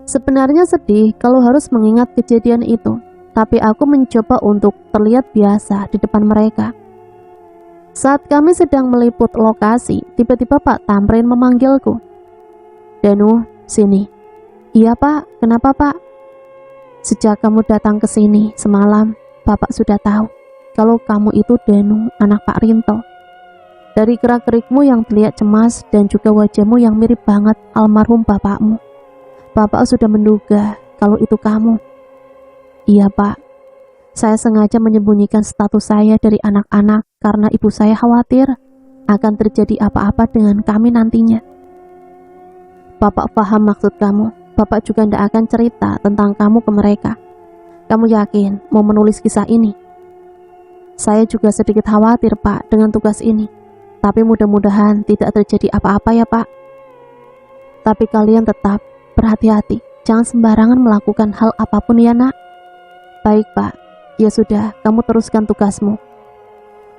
Sebenarnya sedih kalau harus mengingat kejadian itu, tapi aku mencoba untuk terlihat biasa di depan mereka. Saat kami sedang meliput lokasi, tiba-tiba Pak Tamrin memanggilku. Danu, sini. Iya Pak, kenapa Pak? Sejak kamu datang ke sini semalam, Bapak sudah tahu kalau kamu itu Danu, anak Pak Rinto. Dari gerak-gerikmu yang terlihat cemas dan juga wajahmu yang mirip banget almarhum bapakmu, Bapak sudah menduga kalau itu kamu. Iya Pak, saya sengaja menyembunyikan status saya dari anak-anak karena ibu saya khawatir akan terjadi apa-apa dengan kami nantinya. Bapak paham maksud kamu. Bapak juga tidak akan cerita tentang kamu ke mereka. Kamu yakin mau menulis kisah ini? Saya juga sedikit khawatir Pak dengan tugas ini. Tapi mudah-mudahan tidak terjadi apa-apa ya Pak. Tapi kalian tetap berhati-hati. Jangan sembarangan melakukan hal apapun ya nak. Baik Pak. Ya sudah, kamu teruskan tugasmu.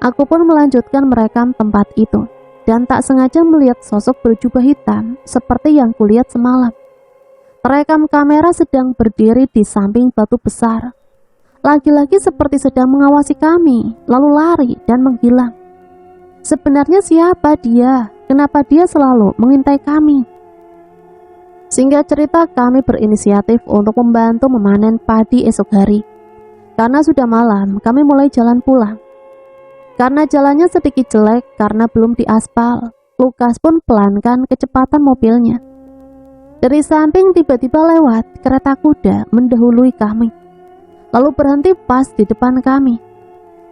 Aku pun melanjutkan merekam tempat itu. Dan tak sengaja melihat sosok berjubah hitam seperti yang kulihat semalam. Terekam kamera sedang berdiri di samping batu besar. Lagi-lagi seperti sedang mengawasi kami, lalu lari dan menghilang. Sebenarnya siapa dia? Kenapa dia selalu mengintai kami? Singkat cerita, kami berinisiatif untuk membantu memanen padi esok hari. Karena sudah malam, kami mulai jalan pulang. Karena jalannya sedikit jelek karena belum diaspal, Lukas pun pelankan kecepatan mobilnya. Dari samping tiba-tiba lewat kereta kuda mendahului kami, lalu berhenti pas di depan kami.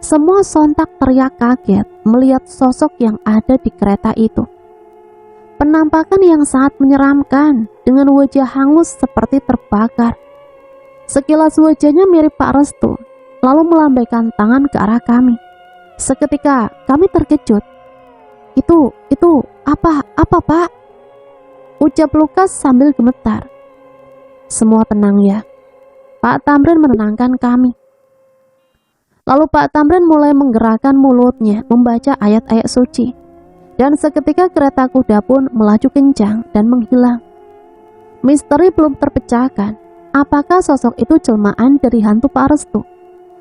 Semua sontak teriak kaget melihat sosok yang ada di kereta itu. Penampakan yang sangat menyeramkan dengan wajah hangus seperti terbakar. Sekilas wajahnya mirip Pak Restu, lalu melambaikan tangan ke arah kami. Seketika kami terkejut. Itu apa Pak? Ucap Lukas sambil gemetar. Semua tenang ya. Pak Tamrin menenangkan kami. Lalu Pak Tamrin mulai menggerakkan mulutnya membaca ayat-ayat suci. Dan seketika kereta kuda pun melaju kencang dan menghilang. Misteri belum terpecahkan. Apakah sosok itu jelmaan dari hantu Pak Restu?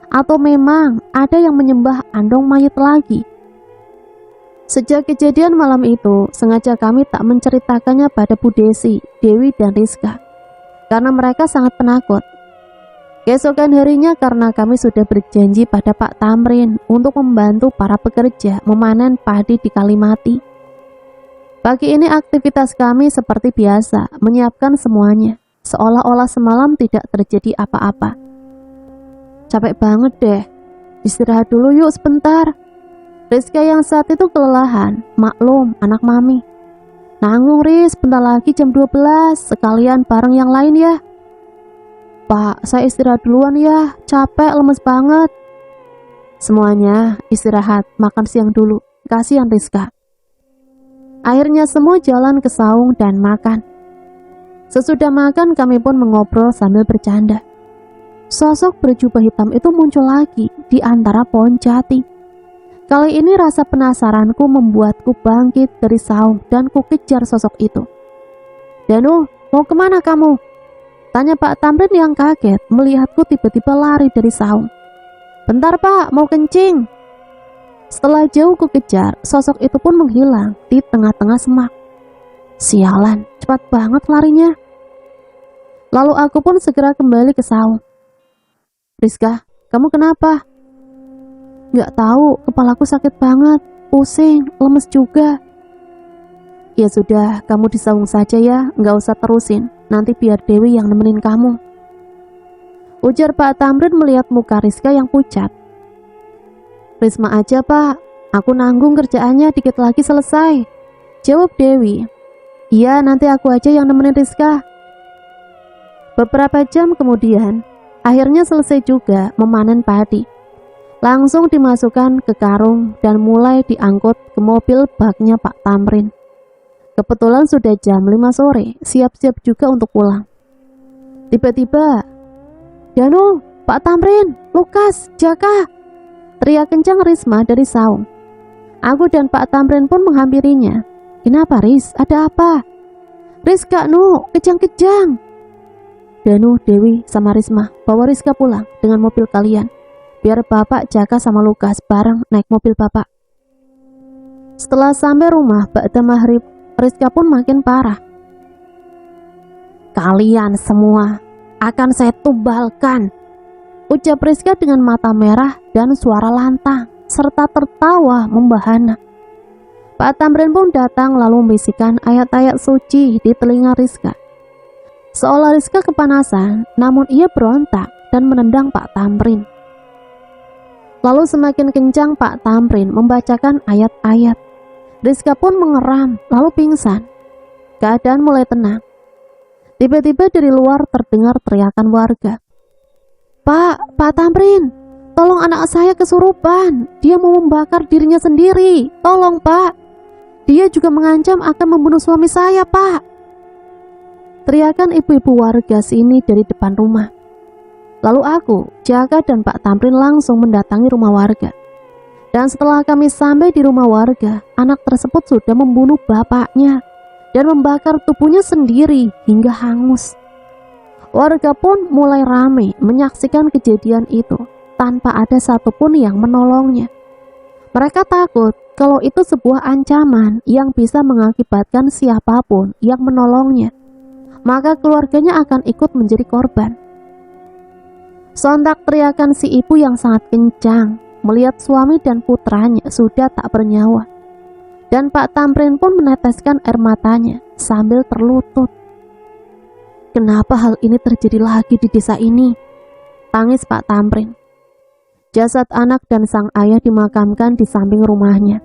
Atau memang ada yang menyembah andong mayit lagi? Sejak kejadian malam itu, sengaja kami tak menceritakannya pada Bu Desi, Dewi, dan Rizka. Karena mereka sangat penakut. Keesokan harinya karena kami sudah berjanji pada Pak Tamrin untuk membantu para pekerja memanen padi di Kalimati. Pagi ini aktivitas kami seperti biasa, menyiapkan semuanya, seolah-olah semalam tidak terjadi apa-apa. Capek banget deh, istirahat dulu yuk sebentar. Rizka yang saat itu kelelahan, maklum anak mami. Nanggung Riz, bentar lagi jam 12, sekalian bareng yang lain ya. Pak, saya istirahat duluan ya, capek, lemes banget. Semuanya istirahat, makan siang dulu, kasihan Rizka. Akhirnya semua jalan ke saung dan makan. Sesudah makan kami pun mengobrol sambil bercanda. Sosok berjubah hitam itu muncul lagi di antara pohon jati. Kali ini rasa penasaranku membuatku bangkit dari saung dan kukejar sosok itu. Danu, mau kemana kamu? Tanya Pak Tamrin yang kaget melihatku tiba-tiba lari dari saung. Bentar Pak, mau kencing. Setelah jauh kukejar, sosok itu pun menghilang di tengah-tengah semak. Sialan, cepat banget larinya. Lalu aku pun segera kembali ke saung. Rizka, kamu kenapa? Gak tahu, kepalaku sakit banget, pusing, lemes juga. Ya sudah, kamu di saung saja ya, gak usah terusin. Nanti biar Dewi yang nemenin kamu. Ujar Pak Tamrin melihat muka Rizka yang pucat. Risma aja Pak, aku nanggung kerjaannya dikit lagi selesai. Jawab Dewi. Iya, nanti aku aja yang nemenin Rizka. Beberapa jam kemudian, akhirnya selesai juga memanen padi. Langsung dimasukkan ke karung dan mulai diangkut ke mobil baknya Pak Tamrin. Kebetulan sudah jam 5 sore, siap-siap juga untuk pulang. Tiba-tiba, Danu, Pak Tamrin, Lukas, Jaka, teriak kencang Risma dari saung. Aku dan Pak Tamrin pun menghampirinya. Kenapa Riz? Ada apa? Rizka, Nu, kejang-kejang. Danu, Dewi, sama Risma, bawa Rizka pulang dengan mobil kalian. Biar Bapak, Jaka, sama Lukas bareng naik mobil Bapak. Setelah sampai rumah, ba'da maghrib, Rizka pun makin parah. Kalian semua akan saya tumbalkan, ucap Rizka dengan mata merah dan suara lantang, serta tertawa membahana. Pak Tamrin pun datang lalu membisikkan ayat-ayat suci di telinga Rizka. Seolah Rizka kepanasan, namun ia berontak dan menendang Pak Tamrin. Lalu semakin kencang Pak Tamrin membacakan ayat-ayat. Rizka pun mengeram, lalu pingsan. Keadaan mulai tenang. Tiba-tiba dari luar terdengar teriakan warga. Pak Tamrin, tolong anak saya kesurupan. Dia mau membakar dirinya sendiri. Tolong Pak. Dia juga mengancam akan membunuh suami saya Pak. Teriakan ibu-ibu warga sini dari depan rumah. Lalu aku, Jaka dan Pak Tamrin langsung mendatangi rumah warga. Dan setelah kami sampai di rumah warga, anak tersebut sudah membunuh bapaknya dan membakar tubuhnya sendiri hingga hangus. Warga pun mulai ramai menyaksikan kejadian itu tanpa ada satupun yang menolongnya. Mereka takut kalau itu sebuah ancaman yang bisa mengakibatkan siapapun yang menolongnya, maka keluarganya akan ikut menjadi korban. Sontak teriakan si ibu yang sangat kencang melihat suami dan putranya sudah tak bernyawa. Dan Pak Tamrin pun meneteskan air matanya sambil terlutut. Kenapa hal ini terjadi lagi di desa ini? Tangis Pak Tamrin. Jasad anak dan sang ayah dimakamkan di samping rumahnya.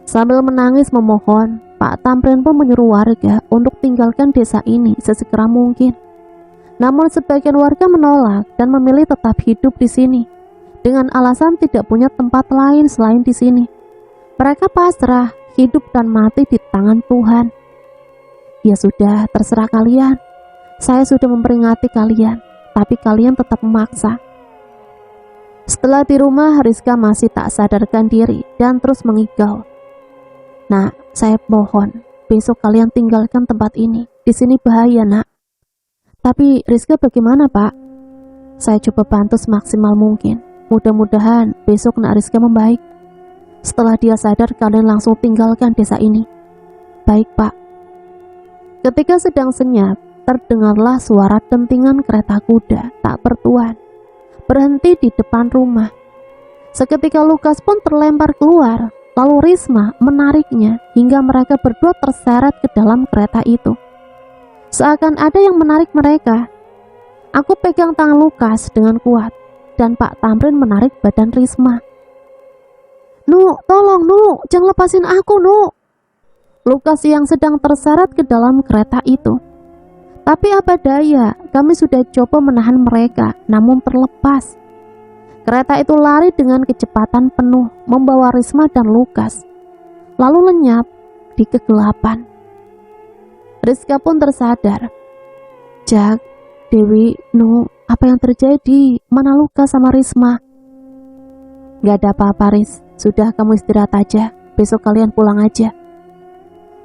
Sambil menangis memohon, Pak Tamrin pun menyuruh warga untuk tinggalkan desa ini sesegera mungkin. Namun sebagian warga menolak dan memilih tetap hidup di sini dengan alasan tidak punya tempat lain selain di sini. Mereka pasrah, hidup dan mati di tangan Tuhan. Ya sudah, terserah kalian. Saya sudah memperingati kalian, tapi kalian tetap memaksa. Setelah di rumah, Rizka masih tak sadarkan diri dan terus mengigau. "Nak, saya mohon, besok kalian tinggalkan tempat ini. Di sini bahaya, Nak." "Tapi Rizka bagaimana, Pak?" "Saya coba bantu semaksimal mungkin. Mudah-mudahan besok Nak Rizka membaik. Setelah dia sadar, kalian langsung tinggalkan desa ini." "Baik, Pak." Ketika sedang senyap, terdengarlah suara dentingan kereta kuda tak bertuan berhenti di depan rumah. Seketika Lukas pun terlempar keluar, lalu Risma menariknya hingga mereka berdua terseret ke dalam kereta itu. Seakan ada yang menarik mereka. Aku pegang tangan Lukas dengan kuat dan Pak Tamrin menarik badan Risma. "Nu, tolong Nu, jangan lepasin aku Nu." Lukas yang sedang terseret ke dalam kereta itu. Tapi apa daya, kami sudah coba menahan mereka, namun terlepas. Kereta itu lari dengan kecepatan penuh, membawa Risma dan Lukas, lalu lenyap di kegelapan. Rizka pun tersadar. "Jak, Dewi, Nu, apa yang terjadi? Mana Lukas sama Risma?" "Gak ada apa-apa, Riz. Sudah, kamu istirahat aja. Besok kalian pulang aja."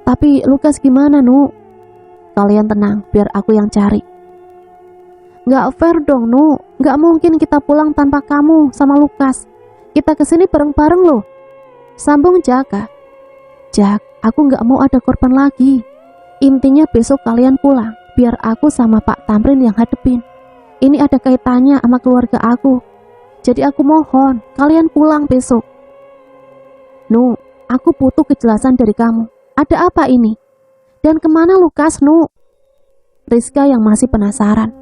"Tapi Lukas gimana, Nu?" "Kalian tenang, biar aku yang cari." "Gak fair dong, Nu. Gak mungkin kita pulang tanpa kamu sama Lukas. Kita kesini bareng-bareng loh," sambung Jaka. "Jak, aku gak mau ada korban lagi. Intinya besok kalian pulang, biar aku sama Pak Tamrin yang hadepin. Ini ada kaitannya sama keluarga aku. Jadi aku mohon, kalian pulang besok." "Nu, aku butuh kejelasan dari kamu. Ada apa ini? Dan kemana Lukas, Nu?" Rizka yang masih penasaran.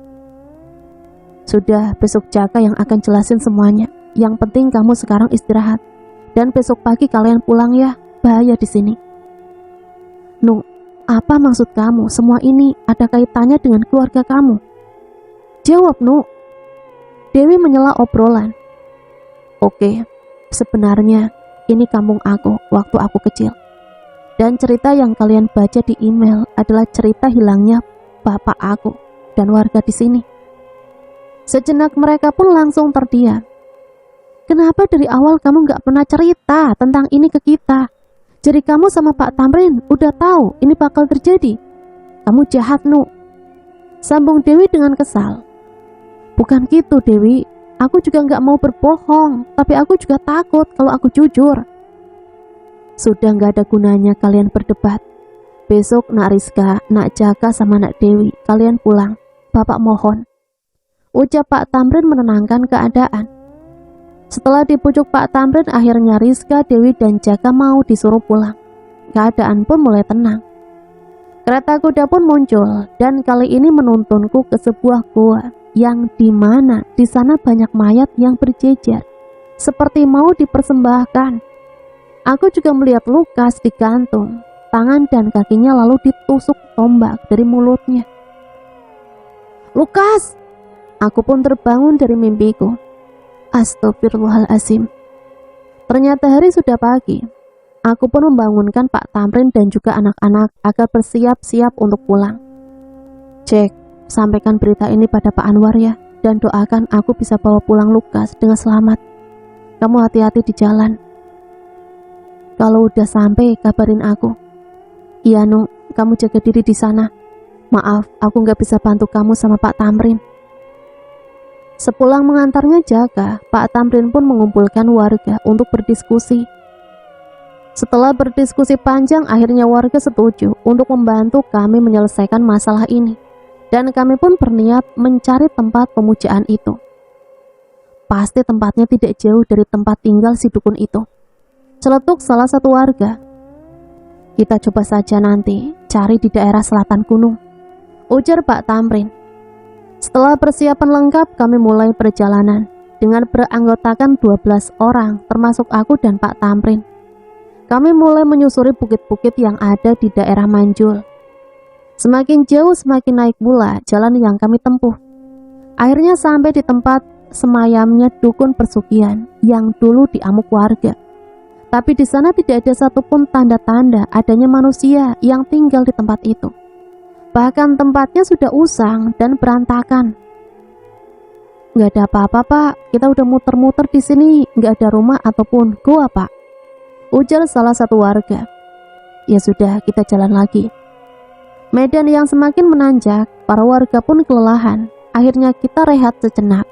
"Sudah, besok Jaka yang akan jelasin semuanya. Yang penting kamu sekarang istirahat. Dan besok pagi kalian pulang ya, bahaya di sini." "Nu, apa maksud kamu? Semua ini ada kaitannya dengan keluarga kamu. Jawab, Nu." Dewi menyela obrolan. "Oke, sebenarnya ini kampung aku waktu aku kecil. Dan cerita yang kalian baca di email adalah cerita hilangnya bapak aku dan warga di sini." Sejenak mereka pun langsung terdiam. "Kenapa dari awal kamu gak pernah cerita tentang ini ke kita? Jadi kamu sama Pak Tamrin udah tahu ini bakal terjadi. Kamu jahat, Nu," sambung Dewi dengan kesal. "Bukan gitu, Dewi. Aku juga gak mau berbohong, tapi aku juga takut kalau aku jujur." "Sudah gak ada gunanya kalian berdebat. Besok Nak Rizka, Nak Jaka sama Nak Dewi, kalian pulang. Bapak mohon," ucap Pak Tamrin menenangkan keadaan. Setelah dipujuk Pak Tamrin, akhirnya Rizka, Dewi dan Jaka mau disuruh pulang. Keadaan pun mulai tenang. Kereta kuda pun muncul dan kali ini menuntunku ke sebuah goa yang dimana di sana banyak mayat yang berjejer seperti mau dipersembahkan. Aku juga melihat Lukas digantung, tangan dan kakinya lalu ditusuk tombak dari mulutnya. "Lukas!" Aku pun terbangun dari mimpiku. Astagfirullahaladzim. Ternyata hari sudah pagi. Aku pun membangunkan Pak Tamrin dan juga anak-anak agar bersiap-siap untuk pulang. "Cek, sampaikan berita ini pada Pak Anwar ya, dan doakan aku bisa bawa pulang Lukas dengan selamat. Kamu hati-hati di jalan. Kalau udah sampai, kabarin aku." "Iya, Nu, kamu jaga diri di sana. Maaf, aku gak bisa bantu kamu sama Pak Tamrin." Sepulang mengantarnya Jaka, Pak Tamrin pun mengumpulkan warga untuk berdiskusi. Setelah berdiskusi panjang, akhirnya warga setuju untuk membantu kami menyelesaikan masalah ini. Dan kami pun berniat mencari tempat pemujaan itu. Pasti tempatnya tidak jauh dari tempat tinggal si dukun itu, celetuk salah satu warga. "Kita coba saja nanti cari di daerah selatan gunung," ujar Pak Tamrin. Setelah persiapan lengkap, kami mulai perjalanan dengan beranggotakan 12 orang termasuk aku dan Pak Tamrin. Kami mulai menyusuri bukit-bukit yang ada di daerah Manjul. Semakin jauh semakin naik pula jalan yang kami tempuh. Akhirnya sampai di tempat semayamnya dukun persugihan yang dulu diamuk warga. Tapi di sana tidak ada satupun tanda-tanda adanya manusia yang tinggal di tempat itu. Bahkan tempatnya sudah usang dan berantakan. Nggak ada apa-apa, Pak. Kita udah muter-muter di sini, nggak ada rumah ataupun gua, Pak. Ujar salah satu warga. Ya sudah, kita jalan lagi. Medan yang semakin menanjak, para warga pun kelelahan. Akhirnya kita rehat sejenak.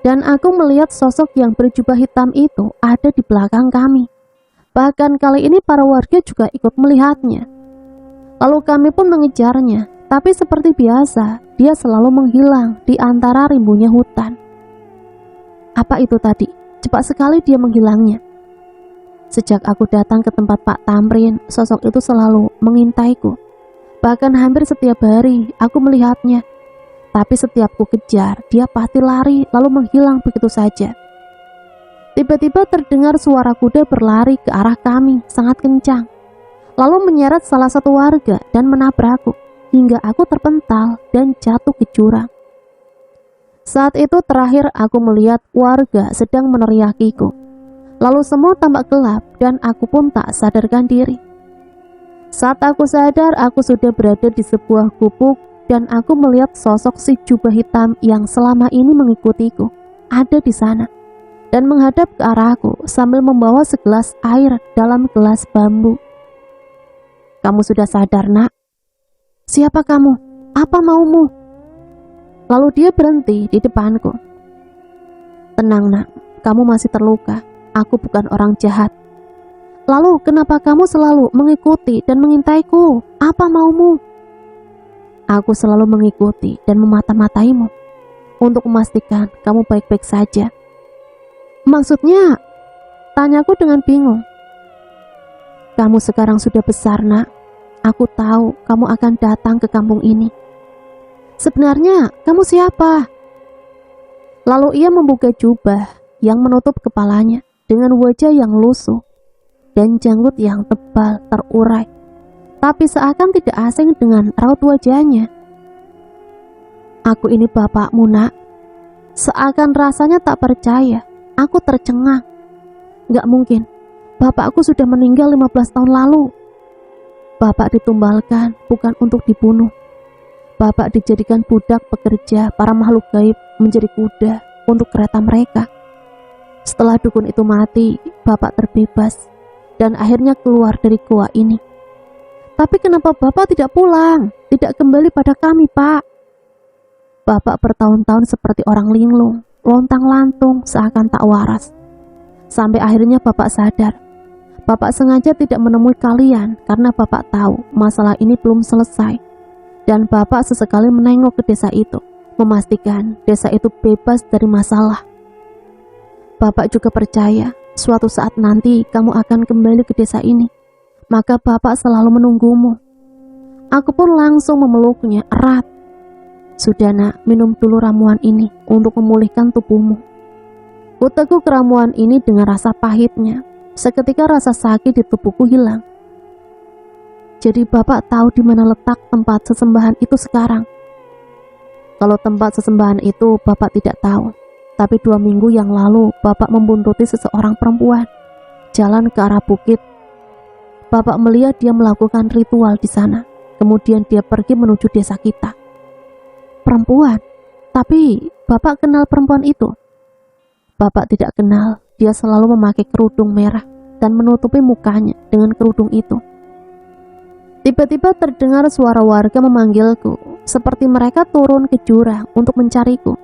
Dan aku melihat sosok yang berjubah hitam itu ada di belakang kami. Bahkan kali ini para warga juga ikut melihatnya. Lalu kami pun mengejarnya, tapi seperti biasa, dia selalu menghilang di antara rimbunya hutan. Apa itu tadi? Cepat sekali dia menghilangnya. Sejak aku datang ke tempat Pak Tamrin, sosok itu selalu mengintaiku. Bahkan hampir setiap hari aku melihatnya. Tapi setiap ku kejar, dia pasti lari lalu menghilang begitu saja. Tiba-tiba terdengar suara kuda berlari ke arah kami sangat kencang. Lalu menyeret salah satu warga dan menabrakku hingga aku terpental dan jatuh ke jurang. Saat itu terakhir aku melihat warga sedang meneriakiku. Lalu semua tampak gelap dan aku pun tak sadarkan diri. Saat aku sadar, aku sudah berada di sebuah gubuk dan aku melihat sosok si jubah hitam yang selama ini mengikutiku ada di sana dan menghadap ke arahku sambil membawa segelas air dalam gelas bambu. Kamu sudah sadar, Nak? Siapa kamu? Apa maumu? Lalu dia berhenti di depanku. Tenang, Nak, kamu masih terluka. Aku bukan orang jahat. Lalu kenapa kamu selalu mengikuti dan mengintaiku? Apa maumu? Aku selalu mengikuti dan memata-mataimu untuk memastikan kamu baik-baik saja. Maksudnya? Tanyaku dengan bingung. Kamu sekarang sudah besar, Nak. Aku tahu kamu akan datang ke kampung ini. Sebenarnya kamu siapa? Lalu ia membuka jubah yang menutup kepalanya dengan wajah yang lusuh dan janggut yang tebal terurai, tapi seakan tidak asing dengan raut wajahnya. Aku ini bapakmu, Nak. Seakan rasanya tak percaya, aku tercengang. Gak mungkin, bapakku sudah meninggal 15 tahun lalu. Bapak ditumbalkan bukan untuk dibunuh. Bapak dijadikan budak pekerja para makhluk gaib menjadi kuda untuk kereta mereka. Setelah dukun itu mati, Bapak terbebas dan akhirnya keluar dari gua ini. Tapi kenapa Bapak tidak pulang? Tidak kembali pada kami, Pak? Bapak bertahun-tahun seperti orang linglung, lontang-lantung seakan tak waras. Sampai akhirnya Bapak sadar. Bapak sengaja tidak menemui kalian karena Bapak tahu masalah ini belum selesai. Dan Bapak sesekali menengok ke desa itu, memastikan desa itu bebas dari masalah. Bapak juga percaya suatu saat nanti kamu akan kembali ke desa ini. Maka Bapak selalu menunggumu. Aku pun langsung memeluknya erat. Sudah, Nak, minum dulu ramuan ini untuk memulihkan tubuhmu. Kuteguk ramuan ini dengan rasa pahitnya. Seketika rasa sakit di tubuhku hilang. Jadi Bapak tahu di mana letak tempat sesembahan itu sekarang? Kalau tempat sesembahan itu Bapak tidak tahu. Tapi 2 minggu yang lalu Bapak membuntuti seseorang perempuan jalan ke arah bukit. Bapak melihat dia melakukan ritual di sana. Kemudian dia pergi menuju desa kita. Perempuan? Tapi Bapak kenal perempuan itu? Bapak tidak kenal. Dia selalu memakai kerudung merah dan menutupi mukanya dengan kerudung itu. Tiba-tiba terdengar suara warga memanggilku, seperti mereka turun ke jurang untuk mencariku.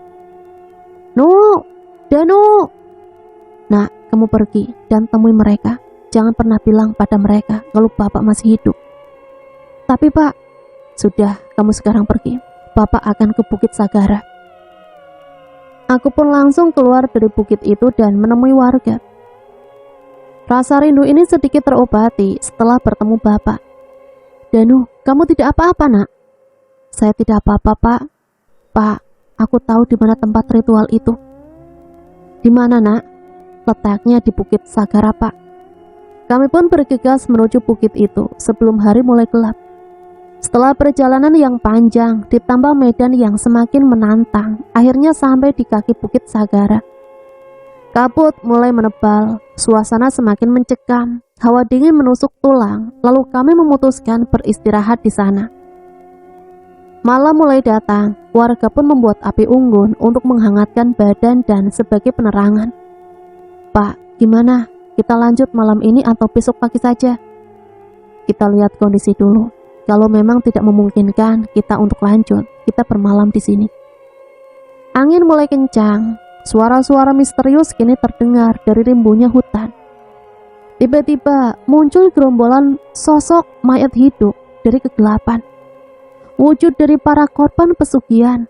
"Nu, Danu." Nah, kamu pergi dan temui mereka. Jangan pernah bilang pada mereka kalau Bapak masih hidup. Tapi Pak, sudah, kamu sekarang pergi. Bapak akan ke Bukit Sagara. Aku pun langsung keluar dari bukit itu dan menemui warga. Rasa rindu ini sedikit terobati setelah bertemu Bapak. "Danu, kamu tidak apa-apa, Nak?" "Saya tidak apa-apa, Pak." "Pak, aku tahu di mana tempat ritual itu." "Di mana, Nak?" "Letaknya di Bukit Sagara, Pak." Kami pun bergegas menuju bukit itu sebelum hari mulai gelap. Setelah perjalanan yang panjang ditambah medan yang semakin menantang, akhirnya sampai di kaki Bukit Sagara. Kabut mulai menebal, suasana semakin mencekam, hawa dingin menusuk tulang, lalu kami memutuskan beristirahat di sana. Malam mulai datang, warga pun membuat api unggun untuk menghangatkan badan dan sebagai penerangan. Pak, gimana? Kita lanjut malam ini atau besok pagi saja? Kita lihat kondisi dulu. Kalau memang tidak memungkinkan kita untuk lanjut, kita bermalam di sini. Angin mulai kencang, suara-suara misterius kini terdengar dari rimbunnya hutan. Tiba-tiba muncul gerombolan sosok mayat hidup dari kegelapan. Wujud dari para korban pesugihan.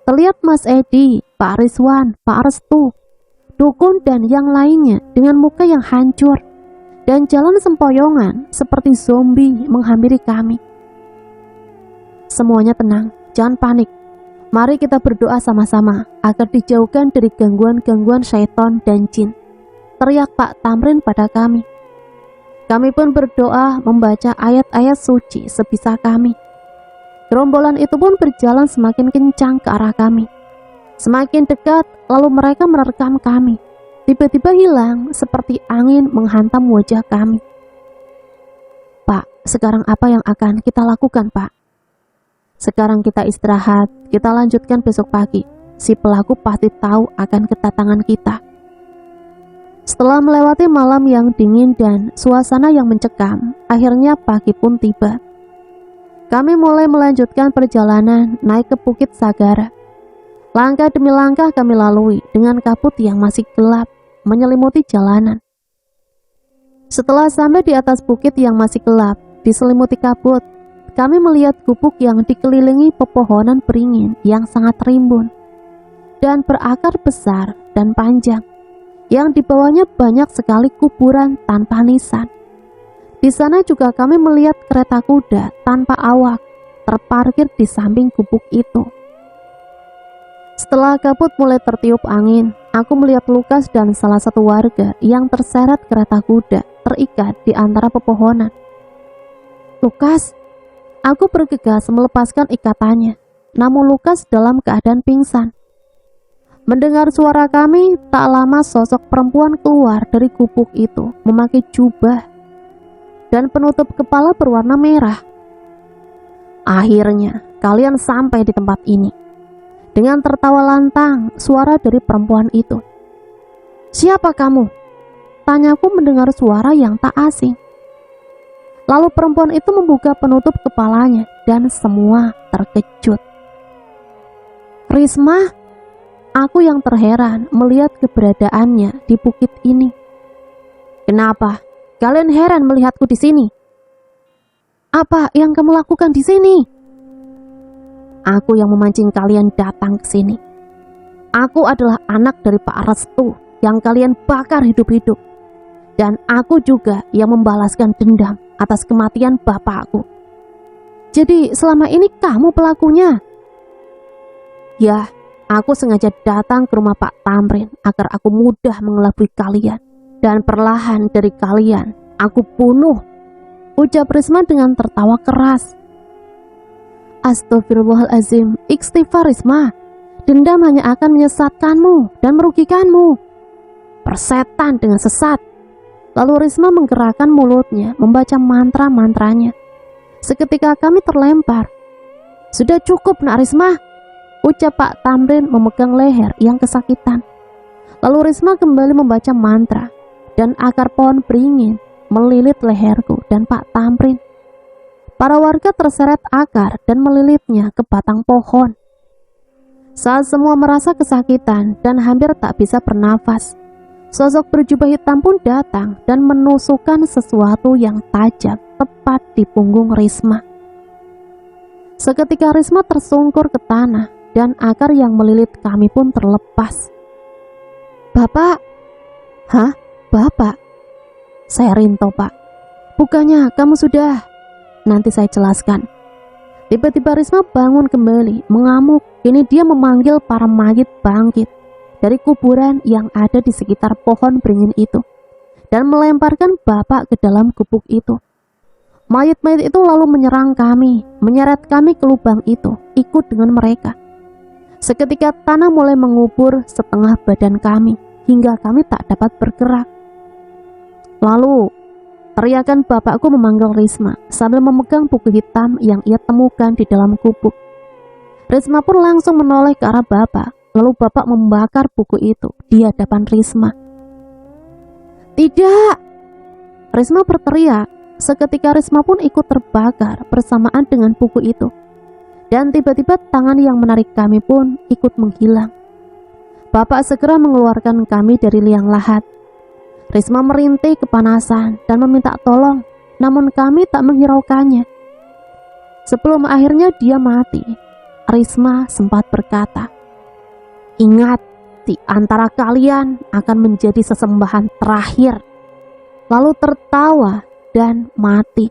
Terlihat Mas Edi, Pak Rizwan, Pak Restu, dukun dan yang lainnya dengan muka yang hancur dan jalan sempoyongan seperti zombie menghampiri kami. Semuanya tenang, jangan panik. Mari kita berdoa sama-sama agar dijauhkan dari gangguan-gangguan syaitan dan jin, teriak Pak Tamrin pada kami. Kami pun berdoa membaca ayat-ayat suci sebisa kami. Gerombolan itu pun berjalan semakin kencang ke arah kami. Semakin dekat, lalu mereka menerkam kami. Tiba-tiba hilang seperti angin menghantam wajah kami. Pak, sekarang apa yang akan kita lakukan, Pak? Sekarang kita istirahat, kita lanjutkan besok pagi. Si pelaku pasti tahu akan kedatangan kita. Setelah melewati malam yang dingin dan suasana yang mencekam, akhirnya pagi pun tiba. Kami mulai melanjutkan perjalanan naik ke Bukit Sagara. Langkah demi langkah kami lalui dengan kabut yang masih gelap menyelimuti jalanan. Setelah sampai di atas bukit yang masih gelap, diselimuti kabut, kami melihat gubuk yang dikelilingi pepohonan beringin yang sangat rimbun dan berakar besar dan panjang, yang di bawahnya banyak sekali kuburan tanpa nisan. Di sana juga kami melihat kereta kuda tanpa awak terparkir di samping gubuk itu. Setelah kabut mulai tertiup angin, aku melihat Lukas dan salah satu warga yang terseret kereta kuda terikat di antara pepohonan. Lukas, aku bergegas melepaskan ikatannya, namun Lukas dalam keadaan pingsan. Mendengar suara kami, tak lama sosok perempuan keluar dari gubuk itu memakai jubah dan penutup kepala berwarna merah. Akhirnya, kalian sampai di tempat ini. Dengan tertawa lantang, suara dari perempuan itu. Siapa kamu? Tanyaku mendengar suara yang tak asing. Lalu perempuan itu membuka penutup kepalanya dan semua terkejut. Risma, aku yang terheran melihat keberadaannya di bukit ini. Kenapa? Kalian heran melihatku di sini? Apa yang kamu lakukan di sini? Aku yang memancing kalian datang ke sini. Aku adalah anak dari Pak Restu yang kalian bakar hidup-hidup. Dan aku juga yang membalaskan dendam atas kematian bapakku. Jadi selama ini kamu pelakunya? Ya, aku sengaja datang ke rumah Pak Tamrin agar aku mudah mengelabui kalian. Dan perlahan dari kalian, aku bunuh, ucap Risma dengan tertawa keras. Astagfirullahalazim, istighfar Risma. Dendam hanya akan menyesatkanmu dan merugikanmu. Persetan dengan sesat. Lalu Risma menggerakkan mulutnya, membaca mantra-mantranya. Seketika kami terlempar. Sudah cukup nak Risma, ucap Pak Tamrin memegang leher yang kesakitan. Lalu Risma kembali membaca mantra. Dan akar pohon beringin melilit leherku dan Pak Tamrin. Para warga terseret akar dan melilitnya ke batang pohon. Saat semua merasa kesakitan dan hampir tak bisa bernafas, sosok berjubah hitam pun datang dan menusukkan sesuatu yang tajam tepat di punggung Risma. Seketika Risma tersungkur ke tanah dan akar yang melilit kami pun terlepas. Bapak? Hah? Bapak? Saya Rinto, Pak. Bukannya kamu sudah? Nanti saya jelaskan. Tiba-tiba Risma bangun kembali, mengamuk. Kini dia memanggil para mayit bangkit dari kuburan yang ada di sekitar pohon beringin itu dan melemparkan Bapak ke dalam gubuk itu. Mayit-mayit itu lalu menyerang kami, menyeret kami ke lubang itu, ikut dengan mereka. Seketika tanah mulai mengubur setengah badan kami hingga kami tak dapat bergerak. Lalu, teriakan bapakku memanggil Risma sambil memegang buku hitam yang ia temukan di dalam gubuk. Risma pun langsung menoleh ke arah bapak, lalu bapak membakar buku itu di hadapan Risma. "Tidak!" Risma berteriak. Seketika Risma pun ikut terbakar bersamaan dengan buku itu. Dan tiba-tiba tangan yang menarik kami pun ikut menghilang. Bapak segera mengeluarkan kami dari liang lahat. Risma merintih kepanasan dan meminta tolong, namun kami tak menghiraukannya. Sebelum akhirnya dia mati, Risma sempat berkata, "Ingat, di antara kalian akan menjadi sesembahan terakhir." Lalu tertawa dan mati.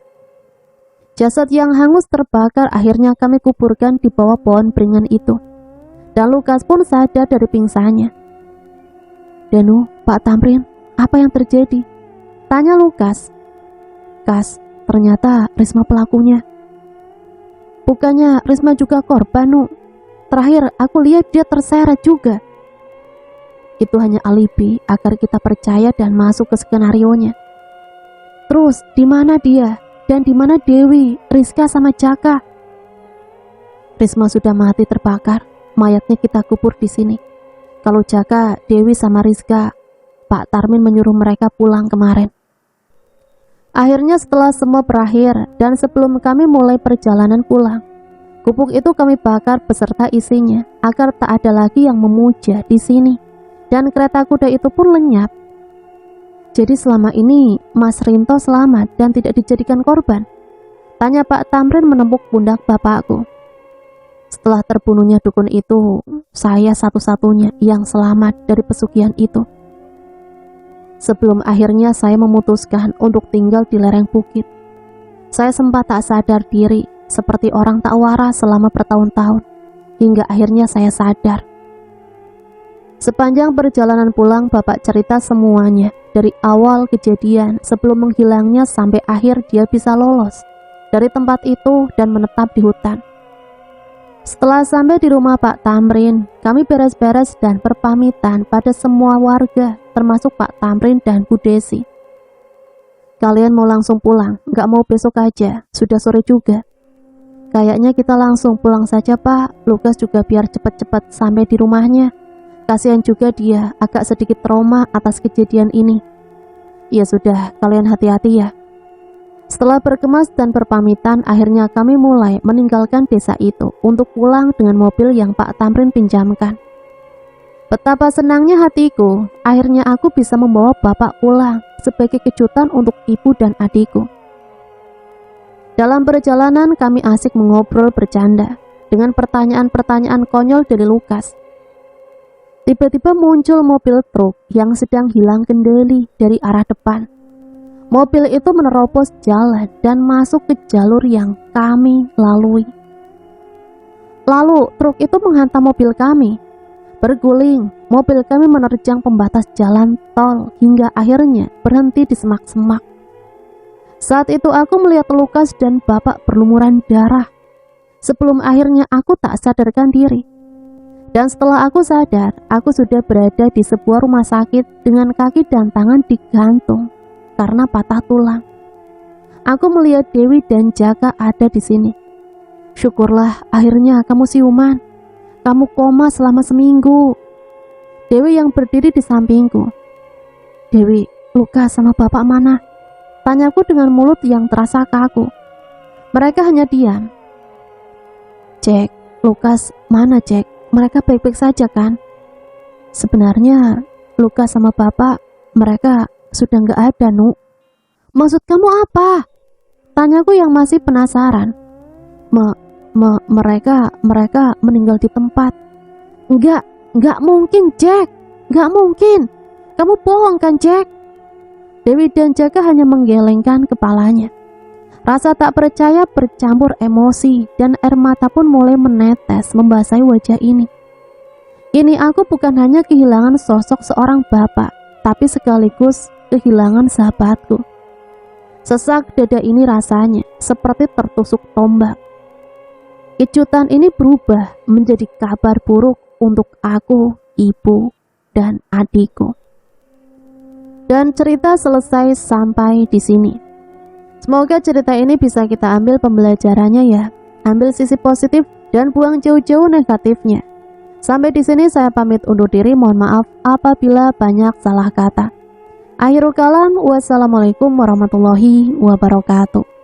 Jasad yang hangus terbakar akhirnya kami kuburkan di bawah pohon beringin itu. Dan Lukas pun sadar dari pingsannya. "Danu, Pak Tamrin, apa yang terjadi?" tanya Lukas. "Kas, ternyata Risma pelakunya." "Bukannya Risma juga korban, Nu? Terakhir aku lihat dia terseret juga." "Itu hanya alibi agar kita percaya dan masuk ke skenarionya." "Terus di mana dia? Dan di mana Dewi, Rizka sama Jaka?" "Risma sudah mati terbakar. Mayatnya kita kubur di sini. Kalau Jaka, Dewi sama Rizka, Pak Tarmin menyuruh mereka pulang kemarin." Akhirnya setelah semua berakhir dan sebelum kami mulai perjalanan pulang, gubuk itu kami bakar beserta isinya agar tak ada lagi yang memuja di sini. Dan kereta kuda itu pun lenyap. "Jadi selama ini Mas Rinto selamat dan tidak dijadikan korban?" tanya Pak Tamrin menepuk pundak bapakku. "Setelah terbunuhnya dukun itu, saya satu-satunya yang selamat dari pesugihan itu. Sebelum akhirnya saya memutuskan untuk tinggal di lereng bukit. Saya sempat tak sadar diri, seperti orang tak waras selama bertahun-tahun, hingga akhirnya saya sadar." Sepanjang perjalanan pulang, bapak cerita semuanya, dari awal kejadian sebelum menghilangnya sampai akhir dia bisa lolos dari tempat itu dan menetap di hutan. Setelah sampai di rumah Pak Tamrin, kami beres-beres dan berpamitan pada semua warga, termasuk Pak Tamrin dan Bu Desi. "Kalian mau langsung pulang? Nggak mau besok aja? Sudah sore juga." "Kayaknya kita langsung pulang saja, Pak. Lukas juga biar cepat-cepat sampai di rumahnya. Kasihan juga dia, agak sedikit trauma atas kejadian ini." "Ya sudah, kalian hati-hati ya." Setelah berkemas dan berpamitan, akhirnya kami mulai meninggalkan desa itu untuk pulang dengan mobil yang Pak Tamrin pinjamkan. Betapa senangnya hatiku, akhirnya aku bisa membawa bapak pulang sebagai kejutan untuk ibu dan adikku. Dalam perjalanan kami asik mengobrol bercanda dengan pertanyaan-pertanyaan konyol dari Lukas. Tiba-tiba muncul mobil truk yang sedang hilang kendali dari arah depan. Mobil itu menerobos jalan dan masuk ke jalur yang kami lalui. Lalu truk itu menghantam mobil kami. Berguling, mobil kami menerjang pembatas jalan tol hingga akhirnya berhenti di semak-semak. Saat itu aku melihat Lukas dan bapak berlumuran darah. Sebelum akhirnya aku tak sadarkan diri. Dan setelah aku sadar, aku sudah berada di sebuah rumah sakit dengan kaki dan tangan digantung karena patah tulang. Aku melihat Dewi dan Jaka ada di sini. Syukurlah akhirnya kamu siuman. Kamu koma selama seminggu. Dewi yang berdiri di sampingku. "Dewi, Lukas sama bapak mana?" tanyaku dengan mulut yang terasa kaku. Mereka hanya diam. "Cek, Lukas mana, Cek? Mereka baik-baik saja kan?" "Sebenarnya Lukas sama bapak, mereka sudah nggak ada, Nu." "Maksud kamu apa?" tanyaku yang masih penasaran. Mereka meninggal di tempat." Nggak mungkin, Jack. Nggak mungkin. Kamu bohong kan, Jack?" Dewi dan Jaka hanya menggelengkan kepalanya. Rasa tak percaya bercampur emosi dan air mata pun mulai menetes membasahi wajah ini. Ini aku bukan hanya kehilangan sosok seorang bapak, tapi sekaligus kehilangan sahabatku. Sesak dada ini rasanya seperti tertusuk tombak. Kejutan ini berubah menjadi kabar buruk untuk aku, ibu, dan adikku. Dan cerita selesai sampai di sini. Semoga cerita ini bisa kita ambil pembelajarannya ya. Ambil sisi positif dan buang jauh-jauh negatifnya. Sampai di sini saya pamit undur diri, mohon maaf apabila banyak salah kata. Akhirul kalam, wassalamualaikum warahmatullahi wabarakatuh.